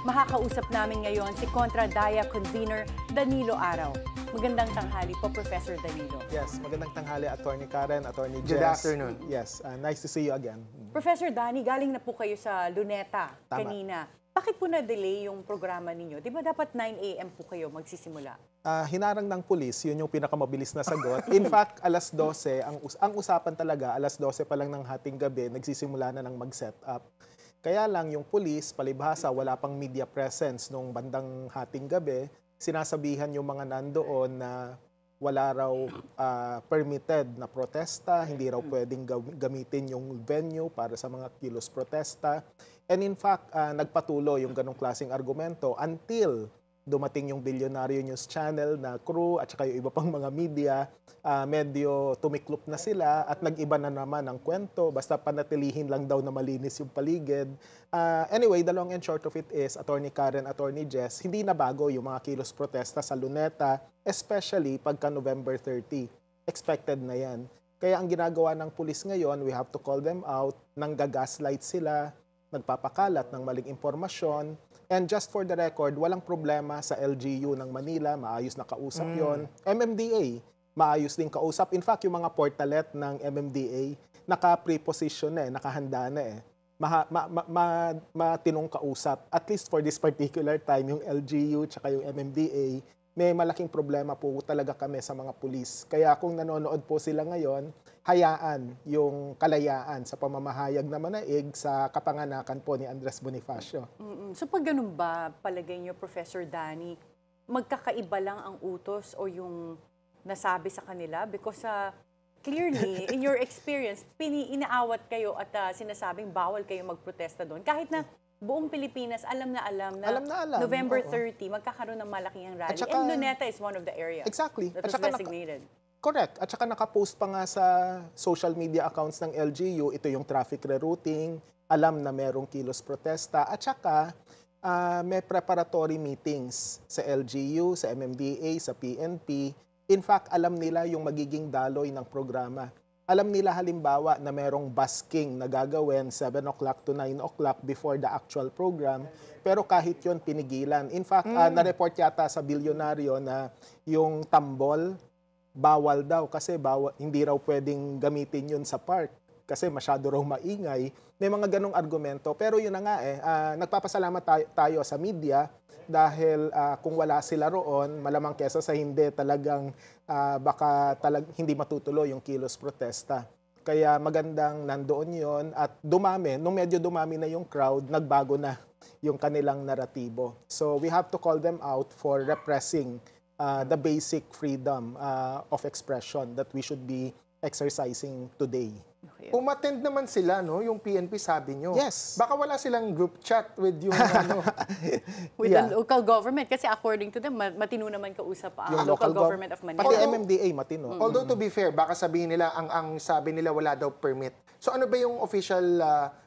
Makakausap namin ngayon si Kontra Daya Convener Danilo Araw. Magandang tanghali po, Professor Danilo. Yes, magandang tanghali, Attorney Karen, Attorney Jess. Good afternoon. Yes, nice to see you again. Professor Dani, galing na po kayo sa Luneta Tama. kanina. Bakit po na-delay yung programa ninyo? Di ba dapat 9 a.m. po kayo magsisimula? Hinarang ng pulis, yun yung pinakamabilis na sagot. In fact, alas 12, ang usapan talaga, alas 12 pa lang ng hating gabi, nagsisimula na ng mag-set up. Kaya lang yung pulis, palibhasa, wala pang media presence nung bandang hating gabi, sinasabihan yung mga nandoon na wala raw permitted na protesta, hindi raw pwedeng gamitin yung venue para sa mga kilos protesta. And in fact, nagpatuloy yung ganong klaseng argumento until dumating yung Bilyonaryo News Channel na crew at saka yung iba pang mga media, medyo tumiklop na sila at nag-iba na naman ang kwento, basta panatilihin lang daw na malinis yung paligid. Anyway, the long and short of it is, Attorney Karen, Attorney Jess, hindi na bago yung mga kilos protesta sa Luneta, especially pagka November 30. Expected na yan. Kaya ang ginagawa ng pulis ngayon, we have to call them out, nanggagaslight sila, nagpapakalat ng maling impormasyon. And just for the record, walang problema sa LGU ng Manila, maayos na kausap yon. MMDA, maayos din kausap. In fact, yung mga portalet ng MMDA, naka-preposition na nakahanda na matinong kausap. At least for this particular time, yung LGU tsaka yung MMDA, may malaking problema po talaga kami sa mga pulis. Kaya kung nanonood po sila ngayon, hayaan yung kalayaan sa pamamahayag na manaig sa kapanganakan po ni Andres Bonifacio. So pag ganun ba, palagay niyo, Professor Dani, magkakaiba lang ang utos o yung nasabi sa kanila? Because clearly, in your experience, inaawat kayo at sinasabing bawal kayo magprotesta doon. Kahit na buong Pilipinas, alam na November 30, magkakaroon ng malaking rally. Saka, and Luneta is one of the areas that was designated. Correct. At saka nakapost pa nga sa social media accounts ng LGU, ito yung traffic rerouting, alam na merong kilos protesta, at saka may preparatory meetings sa LGU, sa MMDA, sa PNP. In fact, alam nila yung magiging daloy ng programa. Alam nila halimbawa na merong busking na gagawin 7 o'clock to 9 o'clock before the actual program. Pero kahit yon pinigilan. In fact, na-report yata sa Bilyonaryo na yung tambol, bawal daw kasi hindi raw pwedeng gamitin yun sa park kasi masyado raw maingay. May mga ganong argumento. Pero yun na nga nagpapasalamat tayo sa media dahil kung wala sila roon, malamang kesa sa hindi talagang hindi matutuloy yung kilos protesta. Kaya magandang nandoon yon at dumami. Nung medyo dumami na yung crowd, nagbago na yung kanilang naratibo. So we have to call them out for repressing the basic freedom of expression that we should be exercising today. Umattend naman sila, no? Yung PNP sabi nyo. Yes. Baka wala silang group chat with yung with the local government. Kasi according to them, matino naman kausap ang local government of Manila. Pati MMDA matino. Although to be fair, baka sabihin nila, ang sabi nila wala daw permit. So ano ba yung official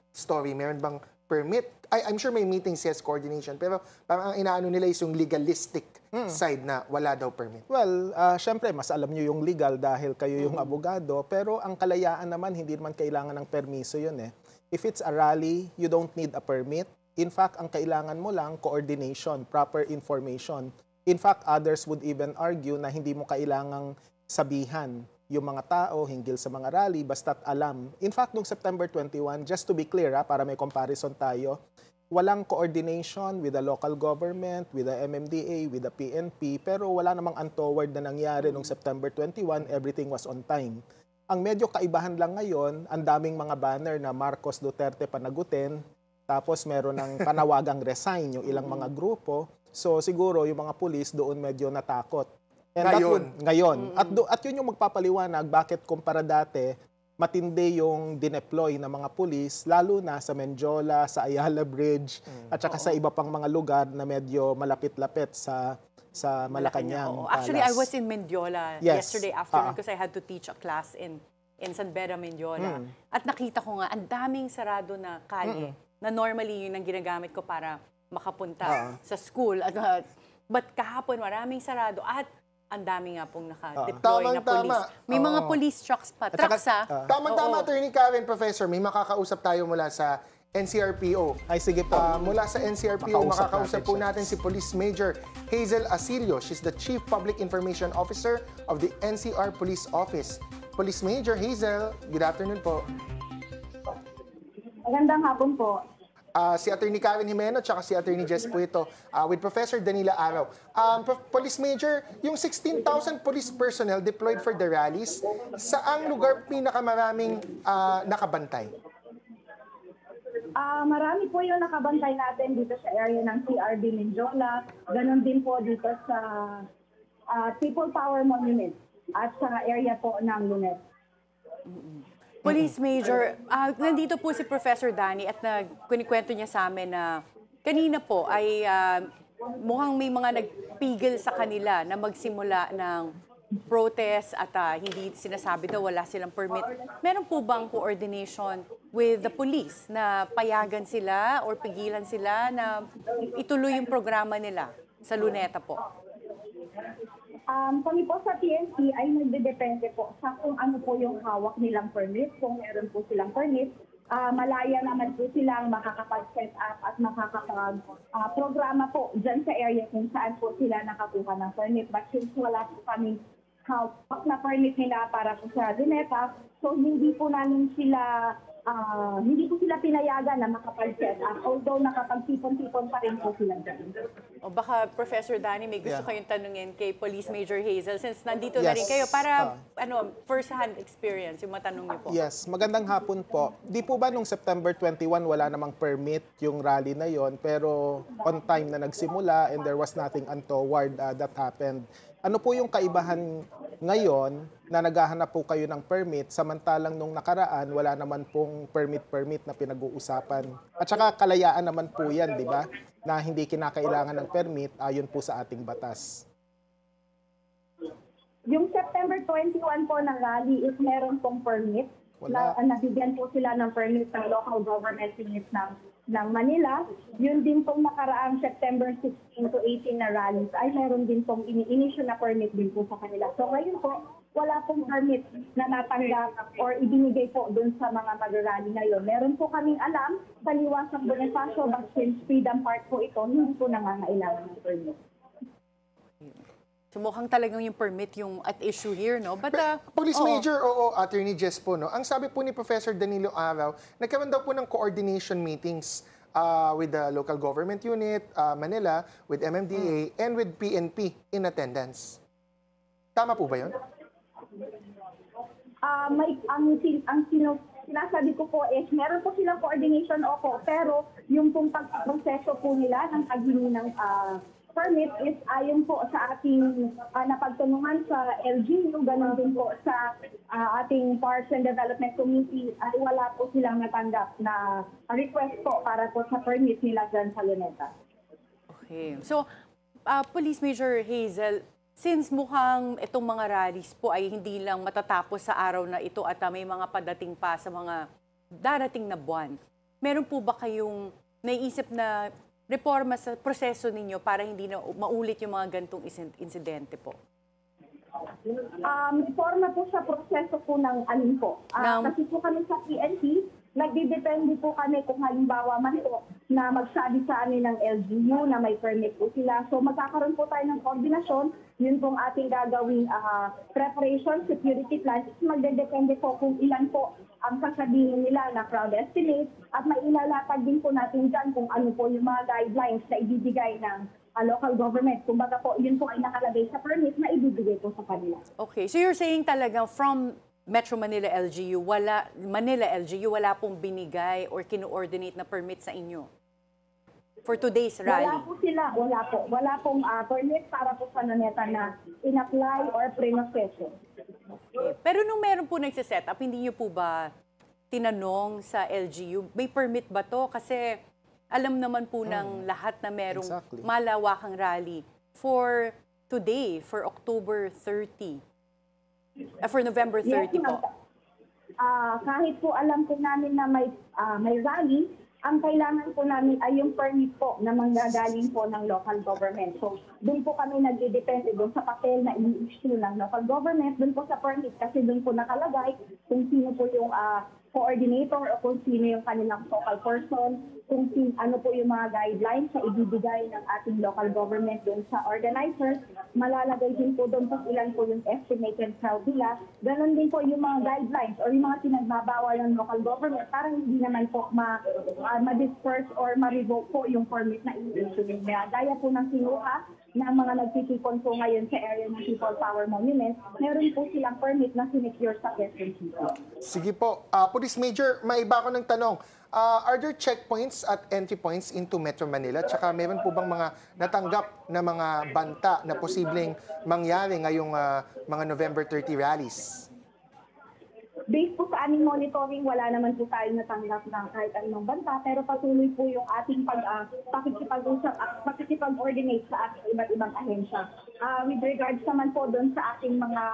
story? Meron bang permit? I'm sure may meetings, yes, coordination. Pero parang ang inaano nila is yung legalistic side na wala daw permit. Well, syempre, mas alam nyo yung legal dahil kayo yung abogado. Pero ang kalayaan naman, hindi naman kailangan ng permiso yun If it's a rally, you don't need a permit. In fact, ang kailangan mo lang, coordination, proper information. In fact, others would even argue na hindi mo kailangang sabihan yung mga tao hinggil sa mga rally, basta't alam. In fact, noong September 21, just to be clear, para may comparison tayo, walang coordination with the local government, with the MMDA, with the PNP, pero wala namang untoward na nangyari noong September 21, everything was on time. Ang medyo kaibahan lang ngayon, ang daming mga banner na Marcos Duterte panagutin, tapos meron ng panawagang resign yung ilang mga grupo. So siguro yung mga pulis doon medyo natakot. And ngayon. At yun yung magpapaliwanag bakit kumpara dati, matindi yung dineploy ng mga pulis, lalo na sa Menjola, sa Ayala Bridge, at saka sa iba pang mga lugar na medyo malapit-lapit sa Malacanang. Actually, I was in Mendiola yesterday afternoon because I had to teach a class in San Beda, Mendiola. At nakita ko nga, ang daming sarado na kalye na normally yun ang ginagamit ko para makapunta sa school. But kahapon, maraming sarado at ang dami nga pong naka-deploy na police. May mga police trucks pa. Tamang-tama, Attorney Karen, Professor, may makakausap tayo mula sa NCRPO. Ay, sige po. Mula sa NCRPO, makakausap po siya. natin si Police Major Hazel Asilio. She's the Chief Public Information Officer of the NCR Police Office. Police Major Hazel, good afternoon po. Magandang hapon po. Si Attorney Karen Jimeno at si Attorney Jess Puito with Professor Danila Araw. Police Major, yung 16,000 police personnel deployed for the rallies, saang lugar pinakamaraming nakabantay? Marami po yung nakabantay natin dito sa area ng CRB Mindiola. Ganon din po dito sa People Power Monument at sa area po ng Lunes. Police Major, nandito po si Professor Danny at kunikwento niya sa amin na kanina po ay mukhang may mga nagpigil sa kanila na magsimula ng protest at hindi sinasabi daw wala silang permit. Meron po bang coordination with the police na payagan sila or pigilan sila na ituloy yung programa nila sa Luneta po? Kami po sa PNP ay nagdedepende po sa kung ano po yung hawak nilang permit. Kung meron po silang permit, malaya naman po silang makakapag-set up at makakapag-programa po dyan sa area kung saan po sila nakakuha ng permit. But since wala po kami hawak na permit nila para po sa Luneta, so hindi po sila pinayagan na makapag-set up, although nakapag-tipon-tipon pa rin po sila dyan. O baka, Professor Danny, may gusto kayong tanungin kay Police Major Hazel since nandito na rin Yes. kayo para first-hand experience yung matanong niyo po. Yes, magandang hapon po. Di po ba nung September 21 wala namang permit yung rally na yon, pero on time na nagsimula and there was nothing untoward that happened. Ano po yung kaibahan ngayon na naghahanap po kayo ng permit samantalang nung nakaraan wala naman pong permit na pinag-uusapan? At saka kalayaan naman po yan, di ba? Na hindi kinakailangan ng permit ayon po sa ating batas. Yung September 21 po na rally is meron pong permit. Wala. Nabigyan po sila ng permit ng local government unit ng Manila. Yun din pong nakaraang September 16 to 18 na rallies ay meron din pong ini-issue na permit din po sa kanila. So ngayon po, wala pong permit na natanggap or ibinigay po dun sa mga mag-rally ngayon. Meron po kaming alam sa liwasang Bonifacio, but since Freedom Park po ito, hindi po nangangailangan ng permit. So mukhang talagang yung permit yung at issue here, no? But, Police oo. Major, Attorney Jess po, no? Ang sabi po ni Professor Danilo Araw, nagkaroon daw po ng coordination meetings with the local government unit, Manila, with MMDA, and with PNP in attendance. Tama po ba yun? Sinasabi ko po is meron po silang coordination pero yung pong pagproseso po nila ng paghingi ng permit is ayon po sa ating napagtanungan sa LGU, ganun din po sa ating Parks and Development Committee ay wala po silang natanggap na request po para po sa permit nila dyan sa Luneta. Okay. So, Police Major Hazel, since mukhang itong mga rallies po ay hindi lang matatapos sa araw na ito at may mga padating pa sa mga darating na buwan, meron po ba kayong naiisip na reforma sa proseso ninyo para hindi na maulit yung mga gantong insidente po? Reforma po sa proseso po ng alin po. Kasi po kami sa PNP, nagdidepende po kami kung halimbawa man po na magsabi sa amin ng LGU na may permit po sila. So magkakaroon po tayo ng koordinasyon. Yun pong ating gagawing preparation, security plan. Magdedepende po kung ilan po ang sasabihin nila na crowd estimate at may ilalatag din po natin dyan kung ano po yung mga guidelines na ibibigay ng local government. Kumbaga po, yun po ay nakalagay sa permit na ibibigay po sa kanila. Okay. So you're saying talagang from Metro Manila LGU, wala pong binigay or kino-ordinate na permit sa inyo for today's rally? Wala pong permit para po sa Luneta na in-apply or pre-proseso. Okay. Pero nung meron po nagsiset up, hindi niyo po ba tinanong sa LGU, may permit ba to? Kasi alam naman po ng lahat na merong malawakang rally for today, for October 30. For November 30 po. Kahit po alam po namin na may rally, ang kailangan po namin ay yung permit po na manggagaling po ng local government. So, doon po kami nagdidepende doon sa papel na i-issue ng local government, doon po sa permit kasi doon po nakalagay kung sino po yung coordinator o kung sino yung kanilang focal person, kung ano po yung mga guidelines na ibibigay ng ating local government doon sa organizers. Malalagay din po doon kung ilan po yung estimated crowd nila. Ganon din po yung mga guidelines or yung mga pinagbabawal ng local government para hindi naman po ma-disperse or ma-revoke po yung permit na i-issue nila. Gaya po ng sinuha ng mga nagtitipon po ngayon sa area ng People Power Monument, meron po silang permit na sinecure sa Quezon City. Sige po. Police Major, may iba ako ng tanong. Are there checkpoints at entry points into Metro Manila? Tsaka meron po bang mga natanggap na mga banta na posibleng mangyari ngayong mga November 30 rallies? Based po sa aming monitoring, wala naman po tayo natanggap ng kahit anong banta, pero patuloy po yung ating pakikipag-coordinate sa ating iba't ibang ahensya. With regards naman po doon sa ating mga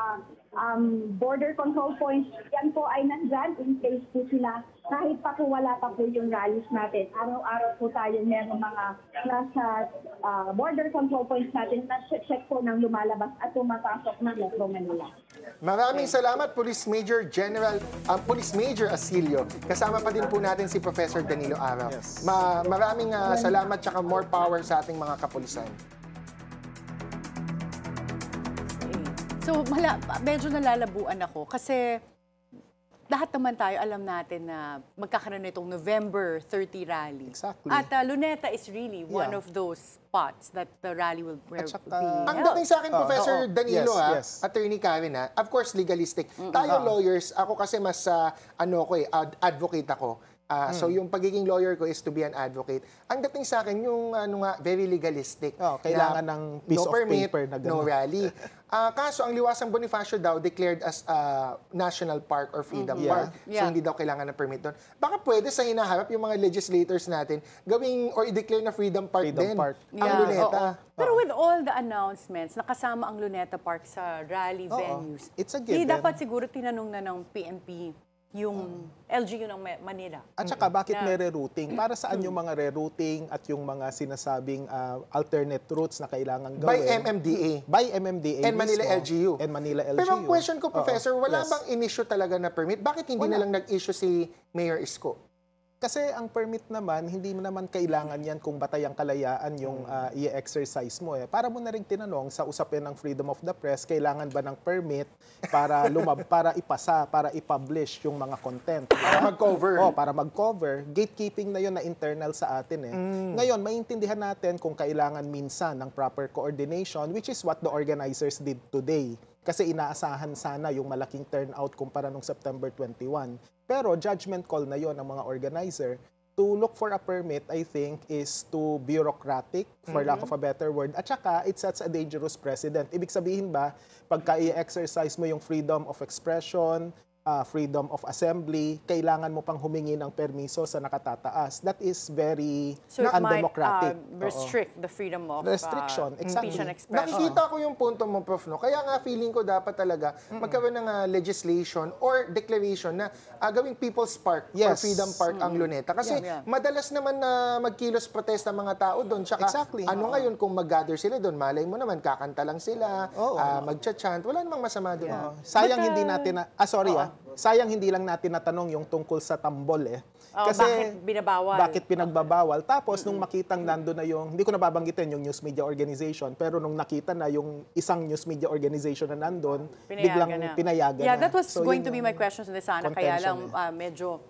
border control points, yan po ay nandyan, in place po sila. Kahit pa po wala pa po yung rallies natin. Araw-araw po tayo meron mga nasa border control points natin na check po ng lumalabas at pumapasok ng Metro Manila. Maraming salamat, Police Major Police Major Asilio. Kasama pa din po natin si Professor Danilo Araw. Yes. Maraming salamat tsaka more power sa ating mga kapulisan. So, medyo nalalabuan ako kasi lahat naman tayo alam natin na magkakaroon na itong November 30 rally. Exactly. At Luneta is really one of those spots that the rally will be Ang held. dating sa akin, Professor Danilo, Yes. Attorney Karen, of course, legalistic. Tayo lawyers, ako kasi mas, advocate ako. So yung pagiging lawyer ko is to be an advocate. Ang dating sa akin, yung very legalistic. Kailangan ng piece no of permit, paper na no gano'n. rally. Kaso ang Liwasang Bonifacio daw declared as National Park or Freedom Park. So hindi daw kailangan ng permit doon. Baka pwede sa hinaharap yung mga legislators natin gawing or i-declare na Freedom Park din. Ang Luneta. Pero with all the announcements, nakasama ang Luneta Park sa rally venues. It's a Hindi given. dapat siguro tinanong na ng PNP yung LGU ng Manila. At saka bakit may rerouting? Para saan yung mga rerouting at yung mga sinasabing alternate routes na kailangan gawin? By MMDA. By MMDA And Manila mismo. LGU. And Manila LGU. Pero ang question ko, Professor, wala Yes. bang in-issue talaga na permit? Bakit hindi na lang nag-issue si Mayor Isko? Kasi ang permit naman, hindi mo naman kailangan yan kung batayang kalayaan yung i-exercise mo. Para mo na rin tinanong sa usapin ng freedom of the press, kailangan ba ng permit para para ipasa, para i-publish yung mga content. Para mag-cover. Para mag-cover. Gatekeeping na yun na internal sa atin. Ngayon, maintindihan natin kung kailangan minsan ng proper coordination, which is what the organizers did today. Kasi inaasahan sana yung malaking turnout kumpara nung September 21. Pero judgment call na yon ng mga organizer. To look for a permit, I think, is too bureaucratic, for lack of a better word. At saka, it sets a dangerous precedent. Ibig sabihin ba, pagka i-exercise mo yung freedom of expression, freedom of assembly, kailangan mo pang humingi ng permiso sa nakatataas. That is very undemocratic. Restrict the freedom of Restriction, exactly. speech and expression. Nakikita ko yung punto mo, Prof. No? Kaya nga feeling ko dapat talaga magkaroon ng legislation or declaration na gawing People's Park or Freedom Park ang Luneta. Kasi madalas naman na magkilos protesta mga tao doon. Tsaka ano ngayon kung mag-gather sila doon, malay mo naman, kakanta lang sila, magcha-chant. Wala namang masama doon. Sayang hindi natin sayang hindi lang natin natanong yung tungkol sa tambol Kasi bakit binabawal? Bakit pinagbabawal? Tapos nung makitang nando na yung, hindi ko nababanggitin yung news media organization, pero nung nakita na yung isang news media organization na nandun, biglang pinayagan na. That was going to be my question sa sana. Kaya lang medyo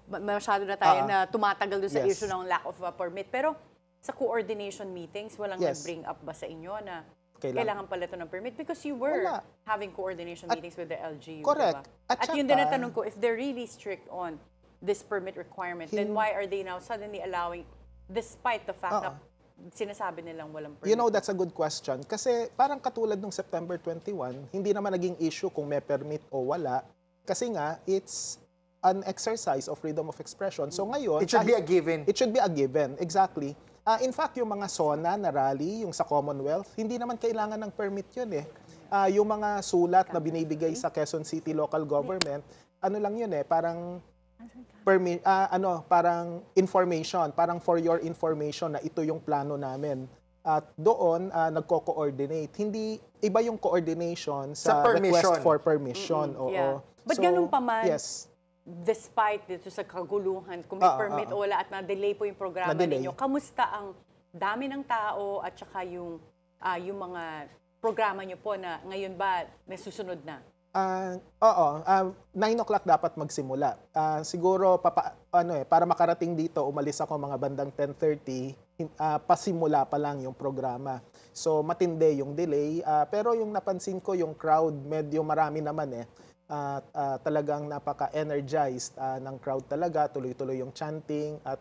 masyado na tayo na tumatagal doon sa issue ng lack of permit. Pero sa coordination meetings, walang nag-bring up ba sa inyo na kailangan pala ito ng permit? Because you were having coordination meetings with the LGU. Correct. Diba? At yun din ang tanong ko, if they're really strict on this permit requirement, then why are they now suddenly allowing, despite the fact na sinasabi nilang walang permit? You know, that's a good question. Kasi parang katulad nung September 21, hindi naman naging issue kung may permit o wala. Kasi nga, it's an exercise of freedom of expression. So ngayon, it should be a given. It should be a given, exactly. In fact, yung mga SONA na rally, yung sa Commonwealth, hindi naman kailangan ng permit yun yung mga sulat na binibigay sa Quezon City local government, ano lang yun parang parang information, parang for your information na ito yung plano namin. At doon nagko-coordinate. Hindi iba yung coordination sa request for permission. But ganun pa man, despite dito sa kaguluhan, kung may permit o wala at na-delay po yung programa Na-delay. ninyo, kamusta ang dami ng tao at saka yung mga programa nyo po na ngayon ba nasusunod na? 9 o'clock dapat magsimula. Siguro para makarating dito, umalis ako mga bandang 10:30, pasimula pa lang yung programa. So matindi yung delay, pero yung napansin ko yung crowd medyo marami naman talagang napaka-energized ng crowd talaga, tuloy-tuloy yung chanting at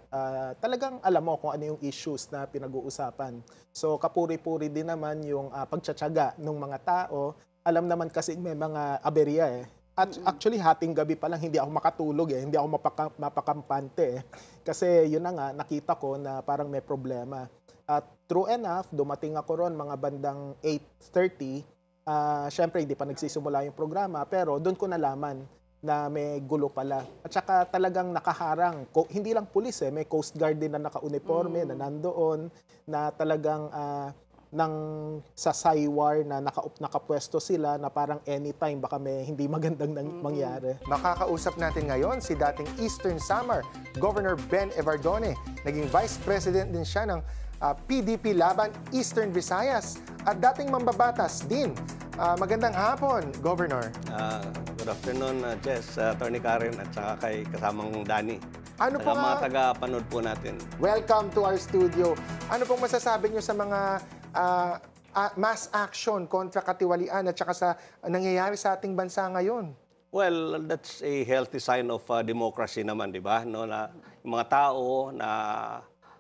talagang alam mo kung ano yung issues na pinag-uusapan. So kapuri-puri din naman yung pagtsatsaga ng mga tao. Alam naman kasi may mga aberya At actually, hating gabi pa lang, hindi ako makatulog hindi ako mapakampante Kasi yun na nga, nakita ko na parang may problema. At true enough, dumating ako ron mga bandang 8:30. Syempre, hindi pa nagsisimula yung programa, pero doon ko nalaman na may gulo pala. At saka talagang nakaharang. Hindi lang pulis may Coast Guard din na naka-uniforme na nandoon, na talagang sa Saywar na nakapwesto sila na parang anytime baka may hindi magandang mangyari. Makakausap natin ngayon si dating Eastern Samar Governor Ben Evardone. Naging Vice President din siya ng PDP Laban Eastern Visayas at dating mambabatas din. Magandang hapon, Governor. Good afternoon, Jess, Attorney Karen at saka kay kasamang Danny. Ano po mga taga-panood po natin. Welcome to our studio. Ano pong masasabi niyo sa mga mass action kontra katiwalian at saka sa nangyayari sa ating bansa ngayon? Well, that's a healthy sign of democracy naman, di ba? No, na yung mga tao na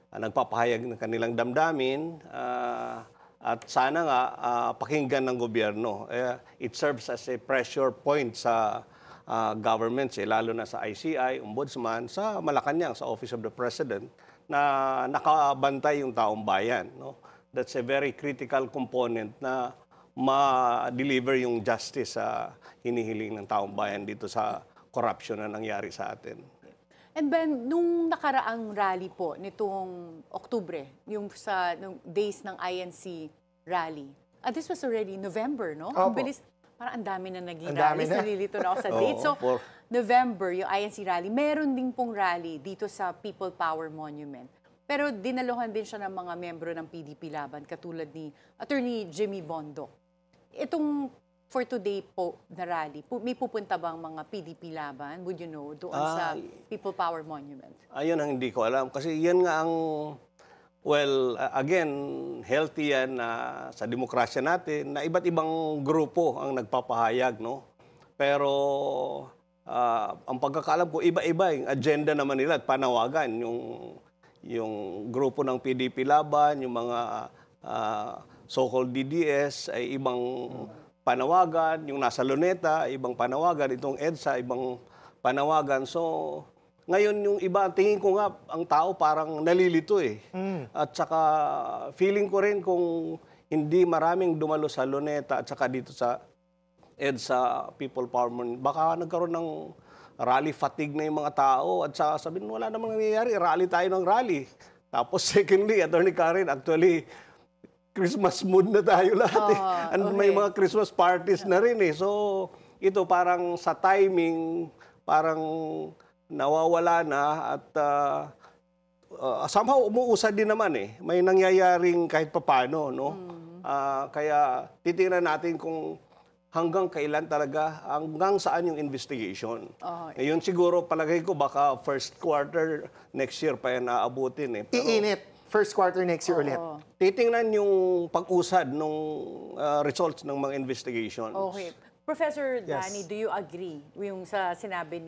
nagpapahayag ng kanilang damdamin at sana nga pakinggan ng gobyerno. It serves as a pressure point sa governments, lalo na sa ICI, Ombudsman, sa Malacanang, sa Office of the President, na nakabantay yung taong bayan. No? That's a very critical component na ma-deliver yung justice sa hinihiling ng taong bayan dito sa corruption na nangyari sa atin. And Ben, nung nakaraang rally po, nitong Oktubre, yung nung days ng INC rally, this was already November, no? Ang bilis, parang ang dami na naging rally. Nalilito na ako sa date. So, November, yung INC rally, meron din pong rally dito sa People Power Monument. Pero dinaluhan din siya ng mga membro ng PDP Laban, katulad ni Attorney Jimmy Bondoc. Itong for today po na rally, may pupunta bang mga PDP Laban, would you know, doon sa People Power Monument? Ayun ang hindi ko alam. Kasi yan nga ang, again, healthy yan sa demokrasya natin, na iba't ibang grupo ang nagpapahayag, no? Pero ang pagkakaalam ko, iba-iba yung agenda naman nila at panawagan. Yung grupo ng PDP Laban, yung mga so-called DDS ay ibang panawagan, yung nasa Luneta, ibang panawagan, itong EDSA, ibang panawagan. So, ngayon yung iba, tingin ko nga, ang tao parang nalilito At saka, feeling ko rin kung hindi maraming dumalo sa Luneta at saka dito sa EDSA, People Power Monument, baka nagkaroon ng rally fatigue na yung mga tao at saka sabihin, wala namang nangyayari, rally tayo ng rally. Tapos secondly, Attorney Karen, actually, Christmas mood na tayo lahat And may mga Christmas parties na rin So, ito parang sa timing, parang nawawala na at somehow umuusad din naman May nangyayaring kahit papano, no? Kaya titingnan natin kung hanggang kailan talaga, hanggang saan yung investigation. Ngayon siguro, palagay ko, baka first quarter next year pa yan naabutin. Pero, iinit. First quarter next year ulit. Titingnan yung pag-usad ng results ng mga investigations. Okay. Professor Danny, do you agree yung sa sinabi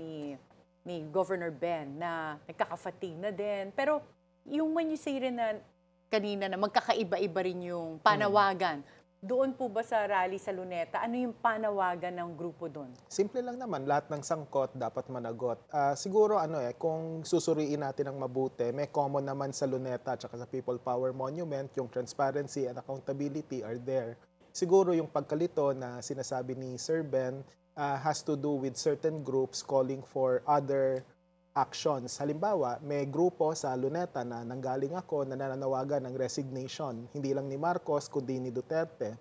ni Governor Ben na nagkaka-fatigue na din? Pero yung when you say rin na kanina na magkakaiba-iba rin yung panawagan, doon po ba sa rally sa Luneta, ano yung panawagan ng grupo doon? Simple lang naman, lahat ng sangkot dapat managot. Siguro kung susuriin natin ng mabuti, may common naman sa Luneta at sa People Power Monument, yung transparency and accountability are there. Siguro yung pagkalito na sinasabi ni Sir Ben has to do with certain groups calling for other actions. Halimbawa, may grupo sa Luneta na nanggaling ako na nananawagan ng resignation, hindi lang ni Marcos kundi ni Duterte.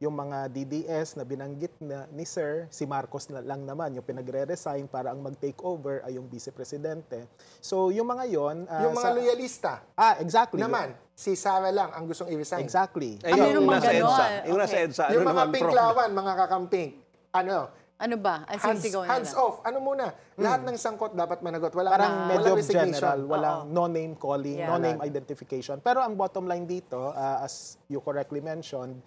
yung mga DDS na binanggit na ni Sir, si Marcos na lang naman yung pinagre-resign para ang mag-take over ay yung Vice Presidente. So yung mga yon, Yung mga loyalista exactly. naman, si Sara lang ang gustong i-resign. Exactly. meron yung bang nasa ganon? EDSA. Yung nasa Okay. EDSA. Yung ano mga naman, Prof? pinklawan, mga kakamping, Ano ba? Ang sisigaw hands nila? off. Ano muna? Lahat ng sangkot dapat managot. Parang medyo walang resignation. general, walang no name calling, Yeah. no name identification. Pero ang bottom line dito, as you correctly mentioned,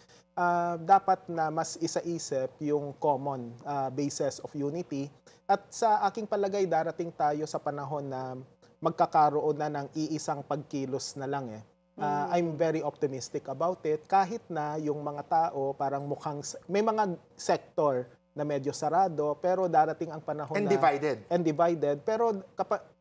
dapat na mas isa-isip yung common basis of unity. At sa aking palagay, darating tayo sa panahon na magkakaroon na ng iisang pagkilos na lang I'm very optimistic about it. Kahit na yung mga tao parang mukhang may mga sector na medyo sarado, pero darating ang panahon And na divided. and divided. Pero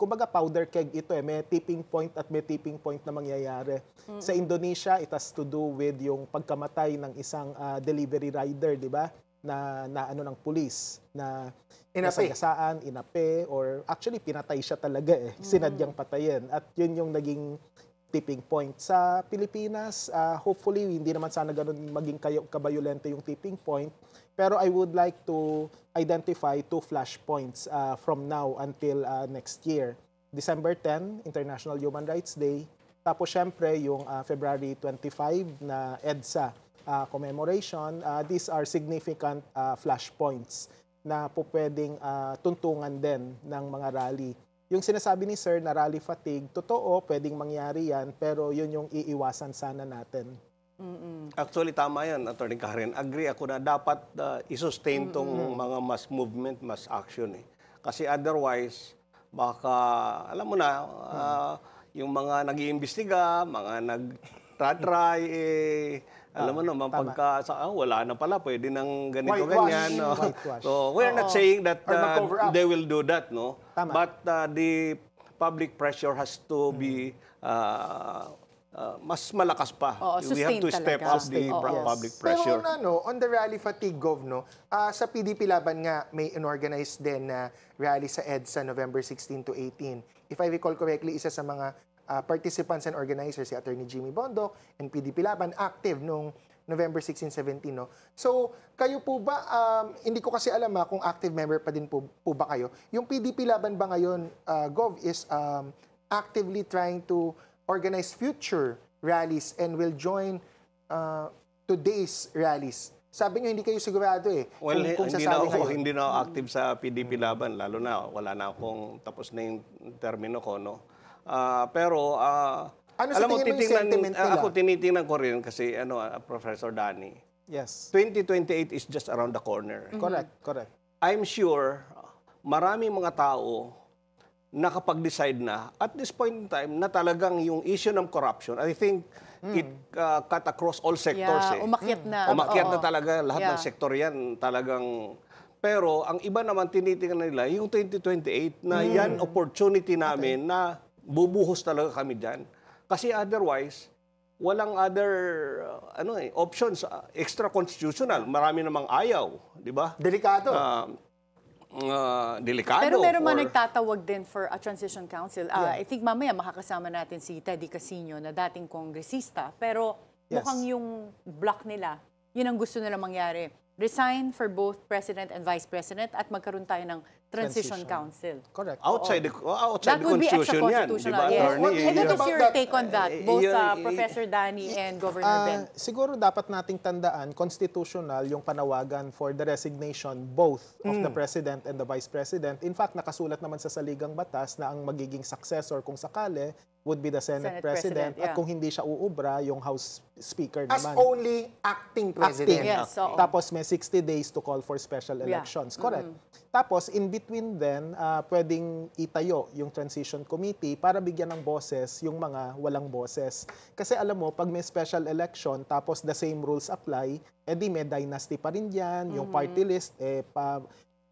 kumbaga powder keg ito may tipping point at may tipping point na mangyayari. Sa Indonesia, it has to do with yung pagkamatay ng isang delivery rider, di ba? Na ano ng pulis na Inapi. nasagasaan, inape, or actually pinatay siya talaga sinadyang patayin. At yun yung naging tipping point. Sa Pilipinas, hopefully, hindi naman sana ganun maging kabayolente yung tipping point. Pero I would like to identify 2 flashpoints from now until next year. December 10, International Human Rights Day. Tapos syempre yung February 25 na EDSA commemoration. These are significant flashpoints na po pwedeng tuntungan din ng mga rally. Yung sinasabi ni Sir na rally fatigue, totoo, pwedeng mangyari yan, pero yun yung iiwasan sana natin. Actually, tama yan, Attorney Karen. Agree ako na dapat i-sustain tong mga mass movement, mass action. Kasi otherwise, baka, alam mo na, yung mga nag-iimbestiga, mga nag-try, alam mo naman, pagka wala na pala, pwede nang ganito, Whitewash. ganyan. No? Whitewash. So, we're not saying that Or mag-cover up. they will do that, no? Tama. But the public pressure has to be mas malakas pa. Oo, We have to sustain step talaga. up the Oo. public Pero pressure. on the rally fatigue, Gov, sa PDP Laban nga, may inorganize din na rally sa EDSA November 16 to 18. If I recall correctly, isa sa mga participants and organizers, si Attorney Jimmy Bondoc and PDP Laban, active nung November 16-17. No? So, kayo po ba, hindi ko kasi alam kung active member pa din po ba kayo. Yung PDP Laban ba ngayon, Gov, is actively trying to organize future rallies and will join today's rallies. Sabi nyo, hindi kayo sigurado Well, kung hindi na sasali kayo. hindi na ako active sa PDP Laban, lalo na wala na akong tapos na yung termino ko, no. Pero Ano sa alam mo, tingin mo yung sentiment nila? ako tinitingnan ko rin kasi Professor Danny, Yes. 2028 is just around the corner. Correct. I'm sure maraming mga tao nakapag-decide na at this point in time na talagang yung issue ng corruption, I think it cut across all sectors. Yeah, umakyat na. Umakyat na Oo. talaga lahat ng Yeah. sektor yan talagang. Pero ang iba naman tinitingnan nila yung 2028 na yan opportunity namin na bubuhos talaga kami dyan. Kasi otherwise, walang other options extra constitutional. Marami namang ayaw, di ba? Delikado. Delikado. Pero meron man or- nagtatawag din for a transition council. I think mamaya makakasama natin si Teddy Casino na dating kongresista. Pero Yes. mukhang yung block nila, yun ang gusto nila mangyari. Resign for both President and Vice President at magkaroon tayo ng transition council. Correct. Outside the That would be Constitution yan, di extra-constitutional. ba, Yes. attorney? What do you And think what is about your that? take on that? Both Yun- Professor Danny and Governor Ben. Siguro dapat nating tandaan, constitutional yung panawagan for the resignation both of the President and the Vice President. In fact, nakasulat naman sa saligang batas na ang magiging successor kung sakali would be the Senate, Senate President. President, yeah. At kung hindi siya uubra, yung House Speaker As naman. only acting president. Yes, oo. Tapos may 60 days to call for special elections. Correct. Tapos in between then, pwedeng itayo yung transition committee para bigyan ng boses yung mga walang boses. Kasi alam mo, pag may special election tapos the same rules apply, edi may dynasty pa rin yan, yung party list,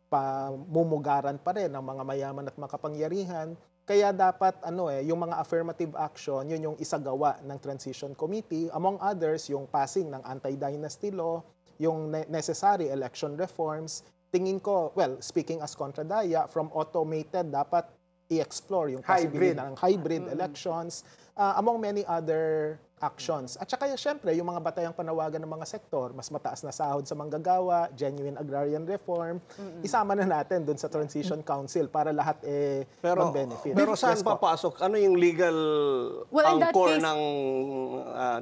pamumugaran pa rin ng mga mayaman at makapangyarihan. Kaya dapat yung mga affirmative action, yun yung isagawa ng transition committee. Among others, yung passing ng anti-dynasty law, yung necessary election reforms. Tingin ko, well, speaking as Contradaya, from automated, dapat i-explore yung possibility ng hybrid elections. Among many other actions. At saka syempre, yung mga batayang panawagan ng mga sektor, mas mataas na sahod sa manggagawa, genuine agrarian reform, isama na natin dun sa Transition Council para lahat mag-benefit. Pero saan Yes po. papasok? Ano yung legal Well, in that anchor case- ng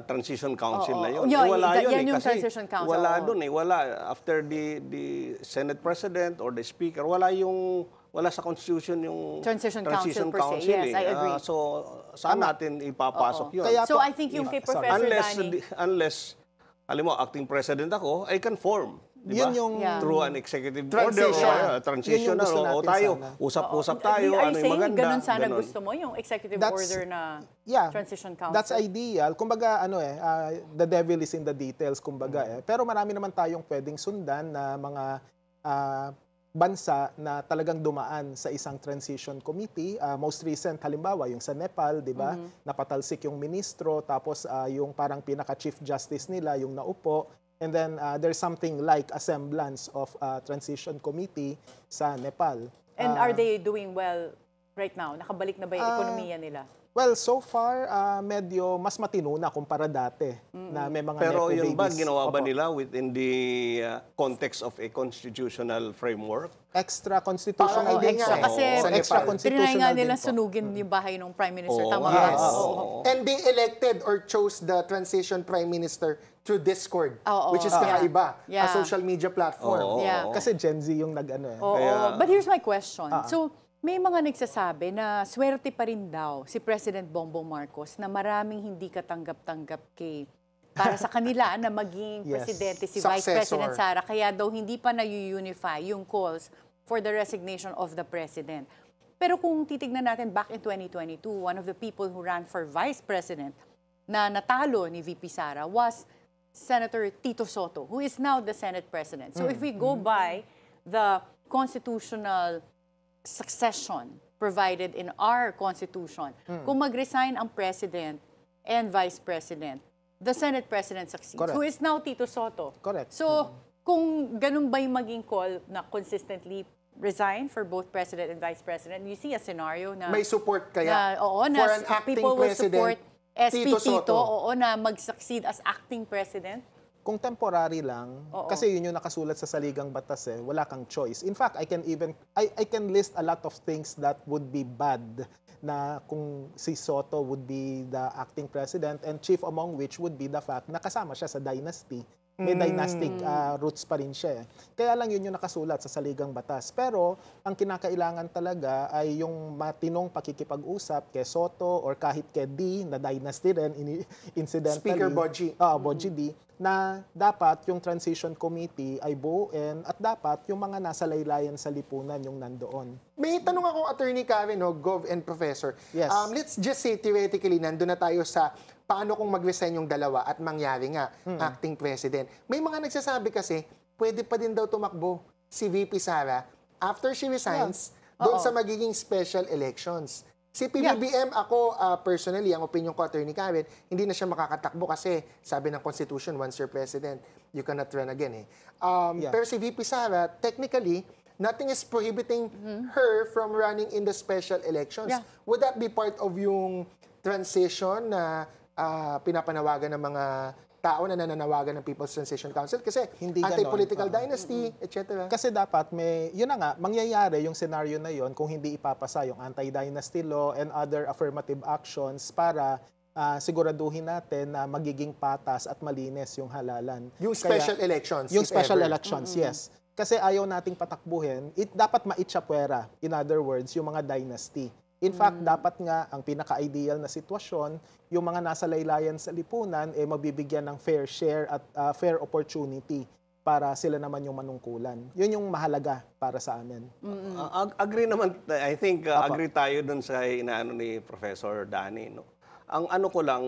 Transition Council na yun? Yeah, Wala yun yan yung kasi Transition Council, wala oo. dun Wala. After the Senate President or the Speaker, wala sa Constitution yung Transition Council per se. Yes, I agree. So, saan natin ipapasok yun? Kaya So po- I think yung kay Sorry. Professor unless, Danny, alam mo, acting president ako, I can form. Di ba? Yun yung- Yeah. Through an executive Transition. order or transition. Yun yung gusto O natin tayo, sana. usap-usap tayo, are ano you yung saying maganda. ganun sana ganun. gusto mo, yung executive That's- order na Yeah, Transition Council? that's ideal. Kumbaga, the devil is in the details, kumbaga. Pero marami naman tayong pwedeng sundan na mga bansa na talagang dumaan sa isang transition committee. Most recent, halimbawa, yung sa Nepal, di ba? Napatalsik yung ministro, tapos yung parang pinaka-chief justice nila, yung naupo. And then there's something like a semblance of transition committee sa Nepal. And are they doing well right now? Nakabalik na ba yung ekonomiya nila? Well, so far, medyo mas matino na kumpara dati na may mga Pero nepo yun ba, babies. ginawa ba Opo. nila within the context of a constitutional framework? Extra constitutional Parang din hindi nga. nga Kasi Sa extra Nepal. Trinay constitutional nga din nilang po. sunugin yung bahay ng Prime Minister. Oo, Tama nga. ba? Oo. And they elected or chose the transition prime minister through Discord, Oo. which is Yeah. kakaiba, Yeah. a social media platform. Oo. Yeah. Kasi Gen Z yung nag-ano eh. Oo. Kaya- But here's my question. So, may mga nagsasabi na swerte pa rin daw si President Bongbong Marcos na maraming hindi katanggap-tanggap para sa kanila na maging Yes. presidente si Vice Successor. President Sara. Kaya daw hindi pa na-unify yung calls for the resignation of the President. Pero kung titignan natin back in 2022, one of the people who ran for Vice President na natalo ni VP Sara was Senator Tito Soto, who is now the Senate President. So if we go by the constitutional succession provided in our Constitution, kung mag-resign ang President and Vice President, the Senate President succeeds, Correct. who is now Tito Soto. Correct. So, kung ganun ba yung maging call na consistently resign for both President and Vice President, you see a scenario na May support kaya oo, for na an acting people will support president, SP Tito Tito, Soto. oo, na mag-succeed as acting president. Kung temporary lang, Oo. kasi yun yung nakasulat sa saligang batas wala kang choice. In fact, I can list a lot of things that would be bad na kung si Soto would be the acting president, and chief among which would be the fact na kasama siya sa dynasty. May dynastic roots pa rin siya. Kaya lang yun yung nakasulat sa saligang batas. Pero ang kinakailangan talaga ay yung matinong pakikipag-usap kay Soto or kahit kay D na dynasty rin incidentally. Speaker Boji. Boji D, na dapat yung transition committee ay buuin at dapat yung mga nasa laylayan sa lipunan yung nandoon. May tanong ako, Attorney Karen, Gov and Professor. Yes. Let's just say theoretically, nandun na tayo sa paano kung mag-resign yung dalawa at mangyari nga acting president. May mga nagsasabi kasi, pwede pa din daw tumakbo si VP Sara after she resigns doon sa magiging special elections. Si PBBM, ako personally, ang opinion ko, Attorney Karen, hindi na siya makakatakbo kasi sabi ng Constitution, once you're president, you cannot run again. Pero si VP Sara, technically, nothing is prohibiting her from running in the special elections. Yeah. Would that be part of yung transition na pinapanawagan ng mga tao na nananawagan ng People's Transition Council? Kasi Hindi ganon. anti-political dynasty, etc. Kasi dapat yun na nga, mangyayari yung scenario na yun kung hindi ipapasa yung anti-dynasty law and other affirmative actions para siguraduhin natin na magiging patas at malinis yung halalan. Yung special elections, Yung if special ever. elections, yes. Kasi ayaw nating patakbuhin, dapat maitsapuera, in other words, yung mga dynasty. In fact, dapat nga ang pinaka-ideal na sitwasyon, yung mga nasa laylayan sa lipunan, mabibigyan ng fair share at fair opportunity para sila naman yung manungkulan. Yun yung mahalaga para sa amin. Agree naman, I think agree tayo dun sa inaano ni Professor Danny. No? Ang ano ko lang,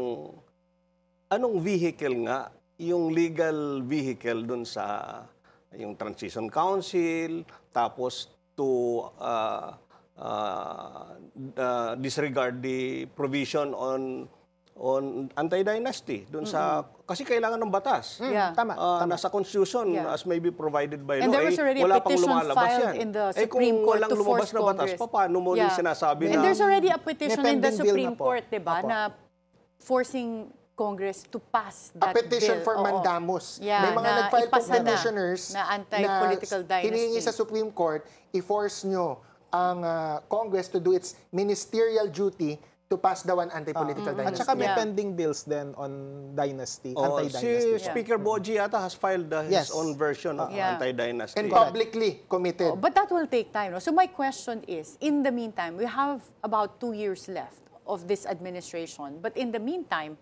anong vehicle nga, yung legal vehicle dun sa yung Transition Council, tapos to disregard the provision on anti-dynasty dun sa kasi kailangan ng batas. Yeah. Tama. Nasa Constitution Yeah. as may be provided by And law. there was already a wala pang petition lumalabas filed yan. in the Kung Supreme Court walang to lumabas force na batas, Congress. paano mo rin sinasabi And na there's already a petition May in the pending bill Supreme na po. Court, diba, Opo. na forcing Congress to pass A that petition bill. for Oo. mandamus. Yeah, May mga na nag-file po ipasa na, petitioners na anti-political dynasty. hinihingi sa Supreme Court, i-force nyo ang Congress to do its ministerial duty to pass daw an anti-political At dynasty. saka may Yeah. pending bills din on dynasty, Oh, anti-dynasty. si Speaker Boji yata has filed his Yes. own version of Yeah. anti-dynasty. And publicly committed. Oh, but that will take time. No? So my question is, in the meantime, we have about 2 years left of this administration. But in the meantime,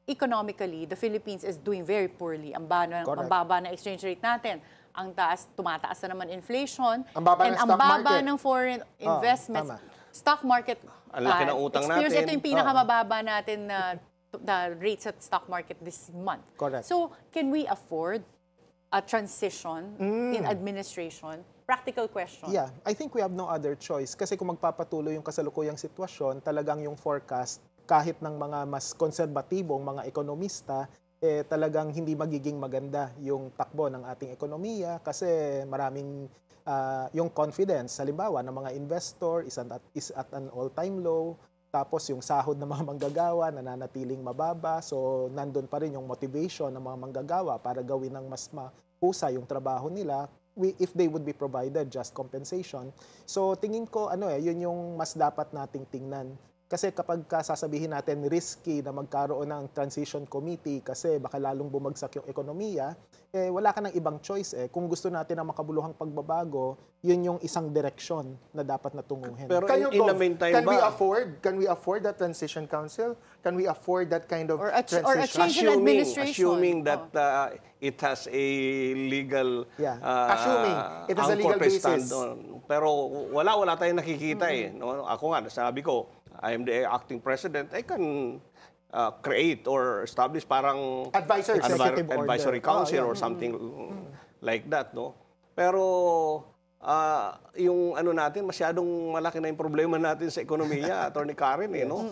economically, the Philippines is doing very poorly. Ang Correct. baba na exchange rate natin. Ang tumataas na naman inflation. Ang baba and ng ang stock baba market. ng foreign investments. tama. Stock market. Ang laki ng utang experience natin. Ito yung pinakamababa natin na the rates at stock market this month. Correct. So, can we afford a transition in administration? Practical question. Yeah, I think we have no other choice. Kasi kung magpapatuloy yung kasalukuyang sitwasyon, talagang yung forecast, kahit ng mga mas konserbatibong mga ekonomista, talagang hindi magiging maganda yung takbo ng ating ekonomiya kasi maraming yung confidence, halimbawa, ng mga investor is at an all-time low. Tapos yung sahod ng mga manggagawa nananatiling mababa. So nandun pa rin yung motivation ng mga manggagawa para gawin ng mas mahusay yung trabaho nila if they would be provided just compensation. So tingin ko yun yung mas dapat nating tingnan. Kasi kapag sasabihin natin risky na magkaroon ng transition committee kasi baka lalong bumagsak yung ekonomiya, wala ka ng ibang choice Kung gusto natin ang makabuluhang pagbabago, yun yung isang direksyon na dapat natunguhin. Pero Can in the meantime Can we afford that transition council? Can we afford that kind of Or a transition? change in administration. assuming that it has a legal Yeah. Assuming it has a anchor legal to stand basis. on. Pero wala tayong nakikita no? Ako nga, sabi ko, I am the acting president, I can create or establish parang Advisors. Executive advisory order. council or something like that, no? Pero yung natin, masyadong malaki na yung problema natin sa ekonomiya, Attorney Karen, no?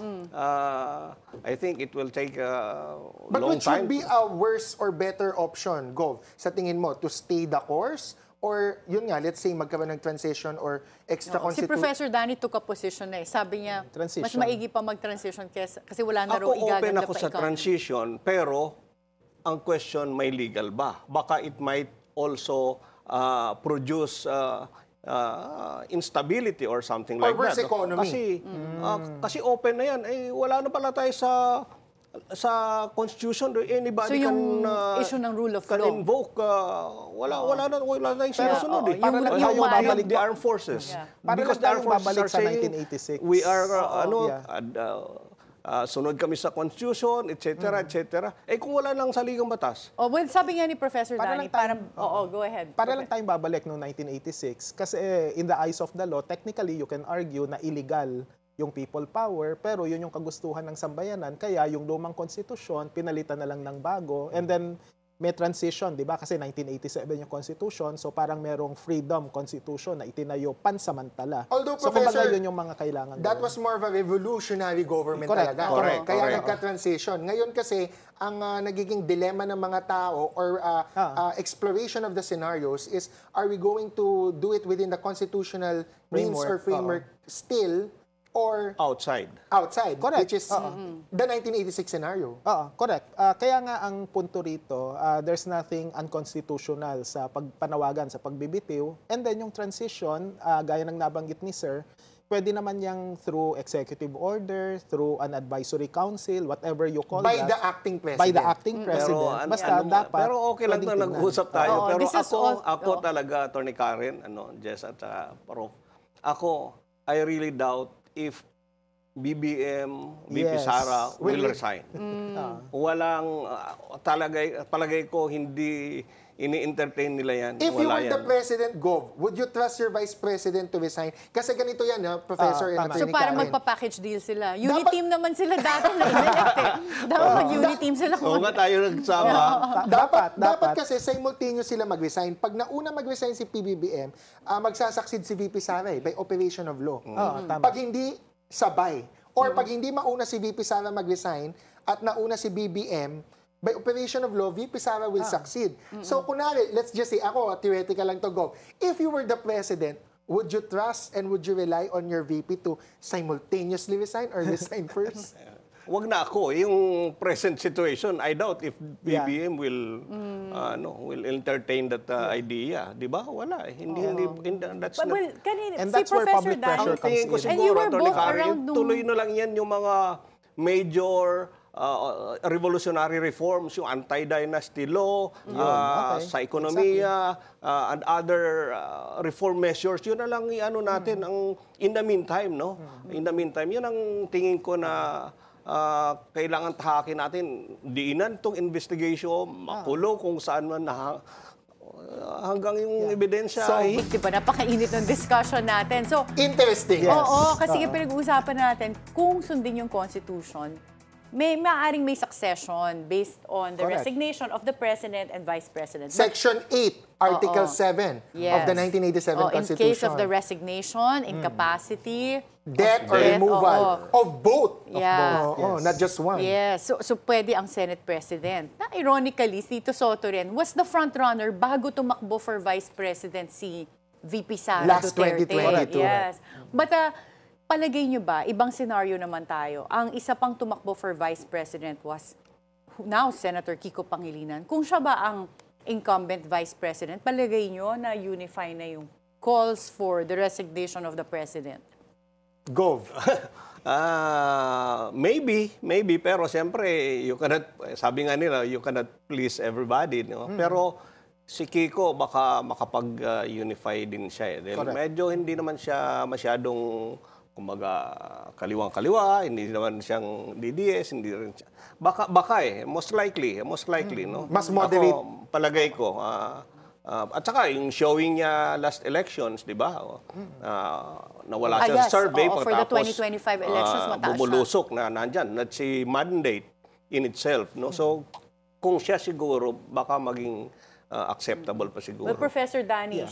I think it will take a But long which would time. be a worse or better option, Gov? Sa tingin mo, to stay the course? Or yun nga, let's say magkaroon ng transition or extra Si Professor Danny took a position Sabi niya, Transition. mas maigi pa mag-transition kasi wala na raw Ako open igaganda ako pa sa economy. transition, pero ang question, may legal ba? Baka it might also produce instability or something Or like worse that. economy. Kasi open na yan. Wala na pala tayo sa Constitution. Anybody So yung can, issue ng rule of can law. invoke. Wala na yung sinusunod. oo, para lang yung tayo wild- babalik the armed forces. Yeah. Para Because lang the armed tayong forces babalik are sa saying, 1986. we are, Yeah. sunod kami sa Constitution, etc., etc. Kung wala lang saligang batas, Well, sabi nga ni Professor Para Danny, lang tayo- go ahead. Para lang tayong babalik noong 1986 kasi in the eyes of the law, technically you can argue na illegal yung people power, pero yun yung kagustuhan ng sambayanan. Kaya yung lumang konstitusyon, pinalitan na lang ng bago. And then may transition, di ba? Kasi 1987 yung constitution, so parang merong freedom constitution na itinayo pansamantala. Although, so kumbaga Professor, yun yung mga kailangan that gawin. was more of a revolutionary government Correct. talaga. Correct. Kaya Correct. nagka-transition. Ngayon kasi, ang nagiging dilemma ng mga tao or exploration of the scenarios is, are we going to do it within the constitutional means or framework still or outside. outside? Correct. Which is the 1986 scenario. Oo, correct. Kaya nga ang punto rito, there's nothing unconstitutional sa pagpanawagan, sa pagbibitiw. And then yung transition, gaya ng nabanggit ni Sir, pwede naman yang through executive order, through an advisory council, whatever you call By that. the acting president. By the acting president. Basta dapat. Pero okay lang pwedeng na tingnan. nag-usap tayo. Oo, Pero this is ako talaga, Attorney Karen, Jess at Prof, I really doubt if BBM, VP Yes. Sara will resign. Walang, palagay ko, hindi ini-entertain nila yan. If you Wala were the yan. President, Gov, would you trust your Vice President to resign? Kasi ganito yan, Professor and tama. So Attorney para Karen. magpa-package deal sila. Unit team naman sila dati na in-elect Dapat mag-unit team sila. Oo nga tayo nagsama. Dapat kasi simultaneous sila mag-resign. Pag nauna mag-resign si PBBM, magsasucceed si VP Sara by operation of law. Tama. Pag hindi, sabay. Or pag hindi mauna si VP Sara mag-resign at nauna si BBM, by operation of law, VP Sara will succeed. So kunwari, let's just say, ako, theoretical lang to go. If you were the president, would you trust and would you rely on your VP to simultaneously resign or resign first? wag na ako. Yung present situation, I doubt if BBM will entertain that idea. Di ba? Wala. Hindi, that's not... Well, kanina, And si that's where Professor public Danny, pressure Ang tingin ko comes in. And you siguro, were Atty. both Karen, around nung- tuloy na lang yan yung mga major revolutionary reforms, yung anti-dynasty law, sa ekonomiya, and other reform measures. Yun na lang ano natin ang in the meantime, no? In the meantime, yun ang tingin ko na kailangan tahakin natin. Diinan tong investigation, makulo kung saan man hanggang yung ebidensya So, ay Di ba, napakainit ng discussion natin. So, Interesting. oo, kasi pinag-uusapan natin, kung sundin yung Constitution, maaaring may succession based on the Correct. resignation of the President and Vice President. But- Section 8, Article 7 of the 1987 in Constitution. case of the resignation, incapacity, Death or death, removal of both. Yeah. Oo, not just one. Yes, so pwede ang Senate President. Na ironically, si Tito Soto rin was the front runner bago tumakbo for Vice President si VP Sara Last Duterte. 2022. Yes. But palagay nyo ba, ibang scenario naman tayo. Ang isa pang tumakbo for Vice President was now Senator Kiko Pangilinan. Kung siya ba ang incumbent Vice President, palagay nyo na unify na yung calls for the resignation of the President? Gov. Maybe, pero siyempre, sabi nga nila, you cannot please everybody, no? Pero si Kiko, baka makapag-unify din siya. Dahil medyo hindi naman siya masyadong, kumbaga, kaliwang-kaliwa, hindi naman siyang DDS, hindi rin siya. Baka most likely, no? Mas moderate. Ako, palagay ko, at saka yung showing niya last elections, di ba? Nawala siya yes. sa survey Oo, for the pagkatapos 2025 elections, mataas siya. bumulusok na nandyan. That's a mandate in itself. No? So, kung siya siguro, baka maging acceptable pa siguro. Well, Professor Danny,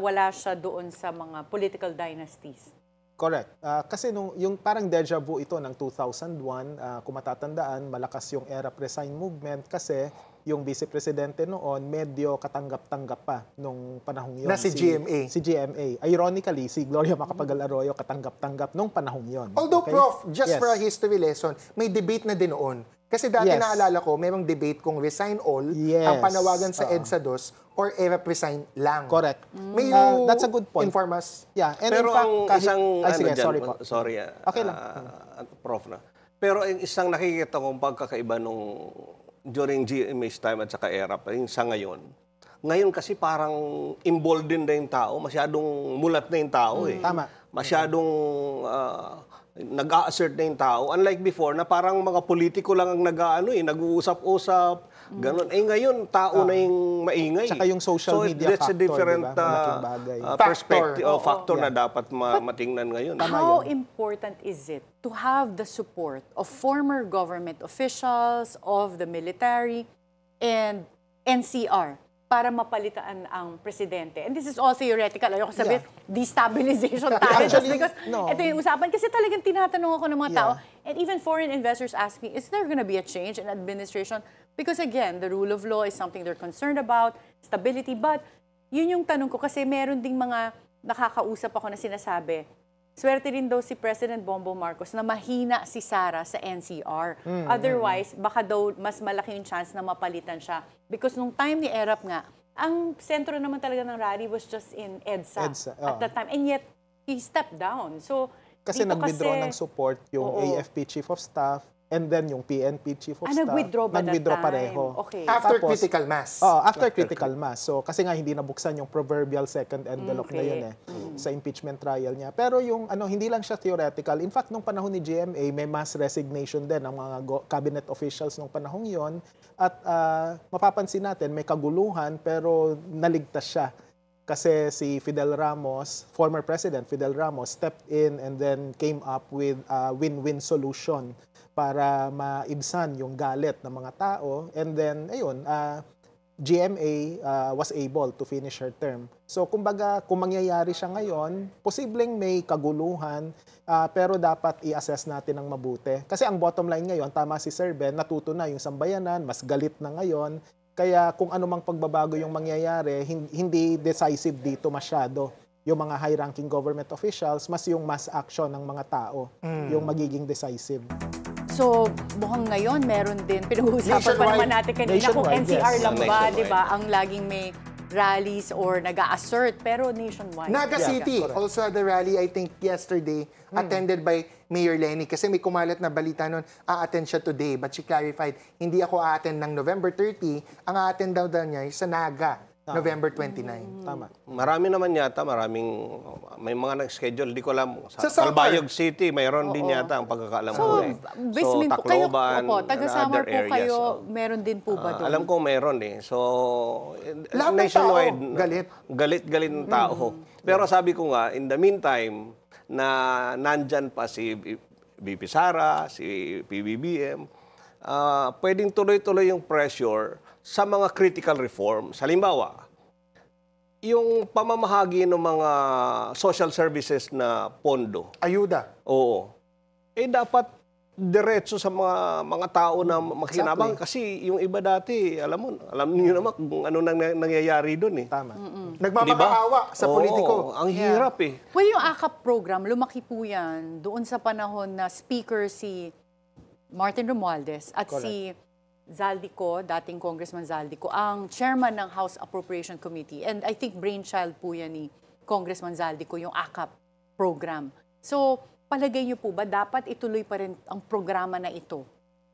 wala siya doon sa mga political dynasties. Correct. Kasi yung parang deja vu ito ng 2001, kung matatandaan, malakas yung ERAP resign movement kasi yung vice presidente noon medyo katanggap-tanggap pa nung panahong yon. Na si GMA. Si GMA. Ironically, si Gloria Macapagal Arroyo katanggap-tanggap nung panahong yon. Although, Okay? Prof, just Yes. for a history lesson, may debate na din noon. Kasi dati Yes. naalala ko, mayroong debate kung resign all, Yes. ang panawagan sa EDSA 2, or ERAP resign lang. Correct. May you That's a good point. inform us? Yeah. And Pero in fact, ang kahit... isang, sige, dyan, sorry po. sorry, Okay lang. Prof na. Pero ang isang nakikita kong pagkakaiba nung during GMA's time at saka ERAP, yung sa ngayon. Ngayon kasi parang emboldened na yung tao, masyadong mulat na yung tao eh. Tama. Masyadong nag-a-assert na yung tao. Unlike before na parang mga politiko lang ang nag-uusap-usap, ganun. Eh ngayon, tao na yung maingay. Tsaka yung social media that's a factor, different diba? Malaking bagay. perspective, factor na dapat matingnan ngayon. How important is it to have the support of former government officials, of the military, and NCR para mapalitan ang presidente? And this is all theoretical. Ayoko sabihin, destabilization tayo. Just Actually, because no. ito yung usapan. Kasi talagang tinatanong ako ng mga tao. Yeah. And even foreign investors ask me, is there gonna be a change in administration? Because again, the rule of law is something they're concerned about, stability. But yun yung tanong ko kasi meron ding mga nakakausap ako na sinasabi, swerte rin daw si President Bongbong Marcos na mahina si Sara sa NCR. Otherwise, baka daw mas malaki yung chance na mapalitan siya. Because nung time ni ERAP nga, ang sentro naman talaga ng rally was just in EDSA at that time. And yet, he stepped down. So, Kasi dito nag-withdraw ng support yung AFP Chief of Staff and then yung PNP Chief of Staff. nag-withdraw ba that Nag-withdraw time? pareho. Okay. After Tapos, critical mass. After critical mass. So, kasi nga hindi nabuksan yung proverbial second envelope na yun sa impeachment trial niya. Pero yung hindi lang siya theoretical. In fact, nung panahon ni GMA, may mass resignation din ng mga cabinet officials nung panahong yon. At mapapansin natin, may kaguluhan pero naligtas siya. Kasi si Fidel Ramos, former President Fidel Ramos, stepped in and then came up with a win-win solution para maibsan yung galit ng mga tao. And then, ayun, GMA was able to finish her term. So, kumbaga, kung mangyayari siya ngayon, posibleng may kaguluhan, pero dapat i-assess natin ng mabuti. Kasi ang bottom line ngayon, tama si Sir Ben, natuto na yung sambayanan, mas galit na ngayon. Kaya kung anumang pagbabago yung mangyayari, hindi decisive dito masyado yung mga high-ranking government officials, mas yung mass action ng mga tao yung magiging decisive. So, mukhang ngayon, meron din, pinag-uusapan pa Nationwide. naman natin kanina kung Nationwide, NCR yes. lang ba, Nationwide. di ba? Ang laging may rallies or nag-a-assert, pero nationwide. Naga City correct. also had a rally, I think, yesterday, attended by Mayor Lenny. Kasi may kumalat na balita nun, a-attend siya today. But she clarified, hindi ako a-attend ng November 30, ang a-attend daw niya ay sa Naga, November 29. Tama. Marami naman yata, may mga nag-schedule. Di ko alam. Sa Sa summer. Calbayog City, mayroon din yata ang pagkakaalam ko. So, Bismin po, kayo, Tacloban, taga-Samar and po other kayo, areas. meron din po ba doon? Alam ko mayroon eh. So, Lahat ng nationwide, tao, galit. Galit ng tao. Pero sabi ko nga, in the meantime, na nandyan pa si BP Sara, si PBBM, pwedeng tuloy-tuloy yung pressure sa mga critical reforms. Halimbawa, yung pamamahagi ng mga social services na pondo, Ayuda. oo, dapat diretso sa mga tao na makinabang. Kasi yung iba dati, alam niyo naman kung ano nangyayari doon eh. Tama. Nagmamakaawa sa politiko. Oo, ang hirap eh. Well, yung AKAP program, lumaki po yan doon sa panahon na speaker si Martin Romualdez at si Zaldico, dating Congressman Zaldico, ang chairman ng House Appropriation Committee. And I think brainchild po yan ni Congressman Zaldico, yung AKAP program. So, palagay niyo po ba dapat ituloy pa rin ang programa na ito?